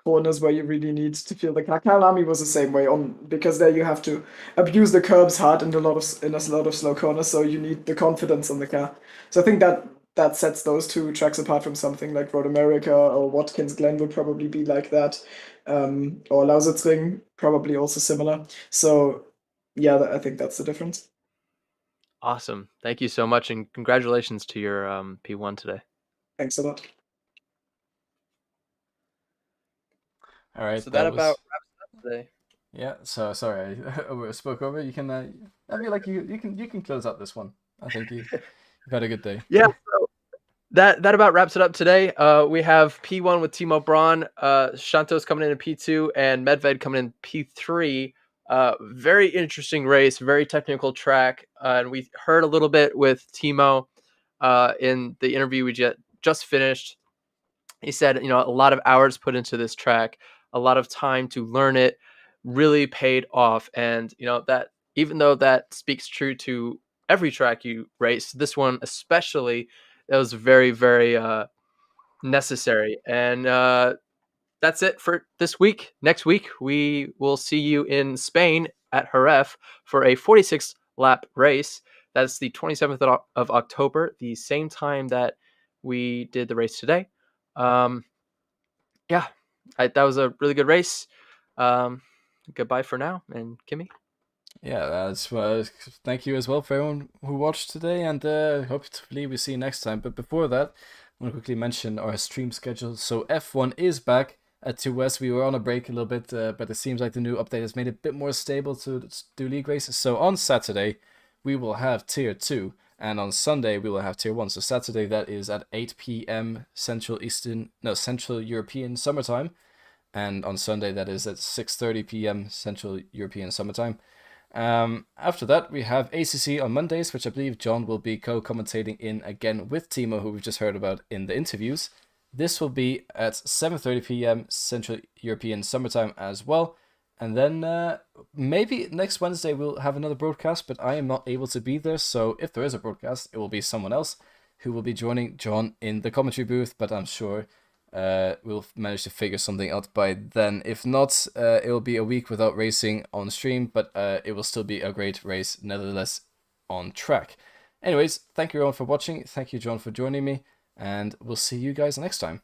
corners where you really need to feel the car. Kalami was the same way on because there you have to abuse the curbs hard in a lot of slow corners, so you need the confidence on the car. So I think that sets those two tracks apart from something like Road America or Watkins Glen would probably be like that, or Lausitzring probably also similar. So yeah, I think that's the difference. Awesome. Thank you so much, and congratulations to your P1 today. Thanks a lot. All right, So that about wraps it up today. Yeah, so sorry I spoke over. You can I feel like you can close out this one. I think you've had a good day. Yeah, so that about wraps it up today. We have P1 with Timo Braun, Shantos coming in P2, and Medved coming in P3. Very interesting race, very technical track, and we heard a little bit with Timo in the interview we just finished. He said, a lot of hours put into this track, a lot of time to learn it, really paid off, and that even though that speaks true to every track you race, this one especially, that was very, very necessary. And that's it for this week. Next week, we will see you in Spain at Jerez for a 46 lap race. That's the 27th of October, the same time that we did the race today. Yeah, that was a really good race. Goodbye for now, and Kimmy. Yeah, that's thank you as well for everyone who watched today, and hopefully we see you next time. But before that, I want to quickly mention our stream schedule. So F1 is back at 2S. We were on a break a little bit, but it seems like the new update has made it a bit more stable to do league races. So on Saturday, we will have Tier 2, and on Sunday, we will have Tier 1. So Saturday, that is at 8 p.m. Central European summertime. And on Sunday, that is at 6:30 p.m. Central European summertime. After that, we have ACC on Mondays, which I believe John will be co-commentating in again with Timo, who we've just heard about in the interviews. This will be at 7:30 p.m. Central European summertime as well. And then maybe next Wednesday we'll have another broadcast, but I am not able to be there. So if there is a broadcast, it will be someone else who will be joining John in the commentary booth. But I'm sure we'll manage to figure something out by then. If not, it will be a week without racing on stream, but it will still be a great race nevertheless on track. Anyways, thank you everyone for watching. Thank you, John, for joining me, and we'll see you guys next time.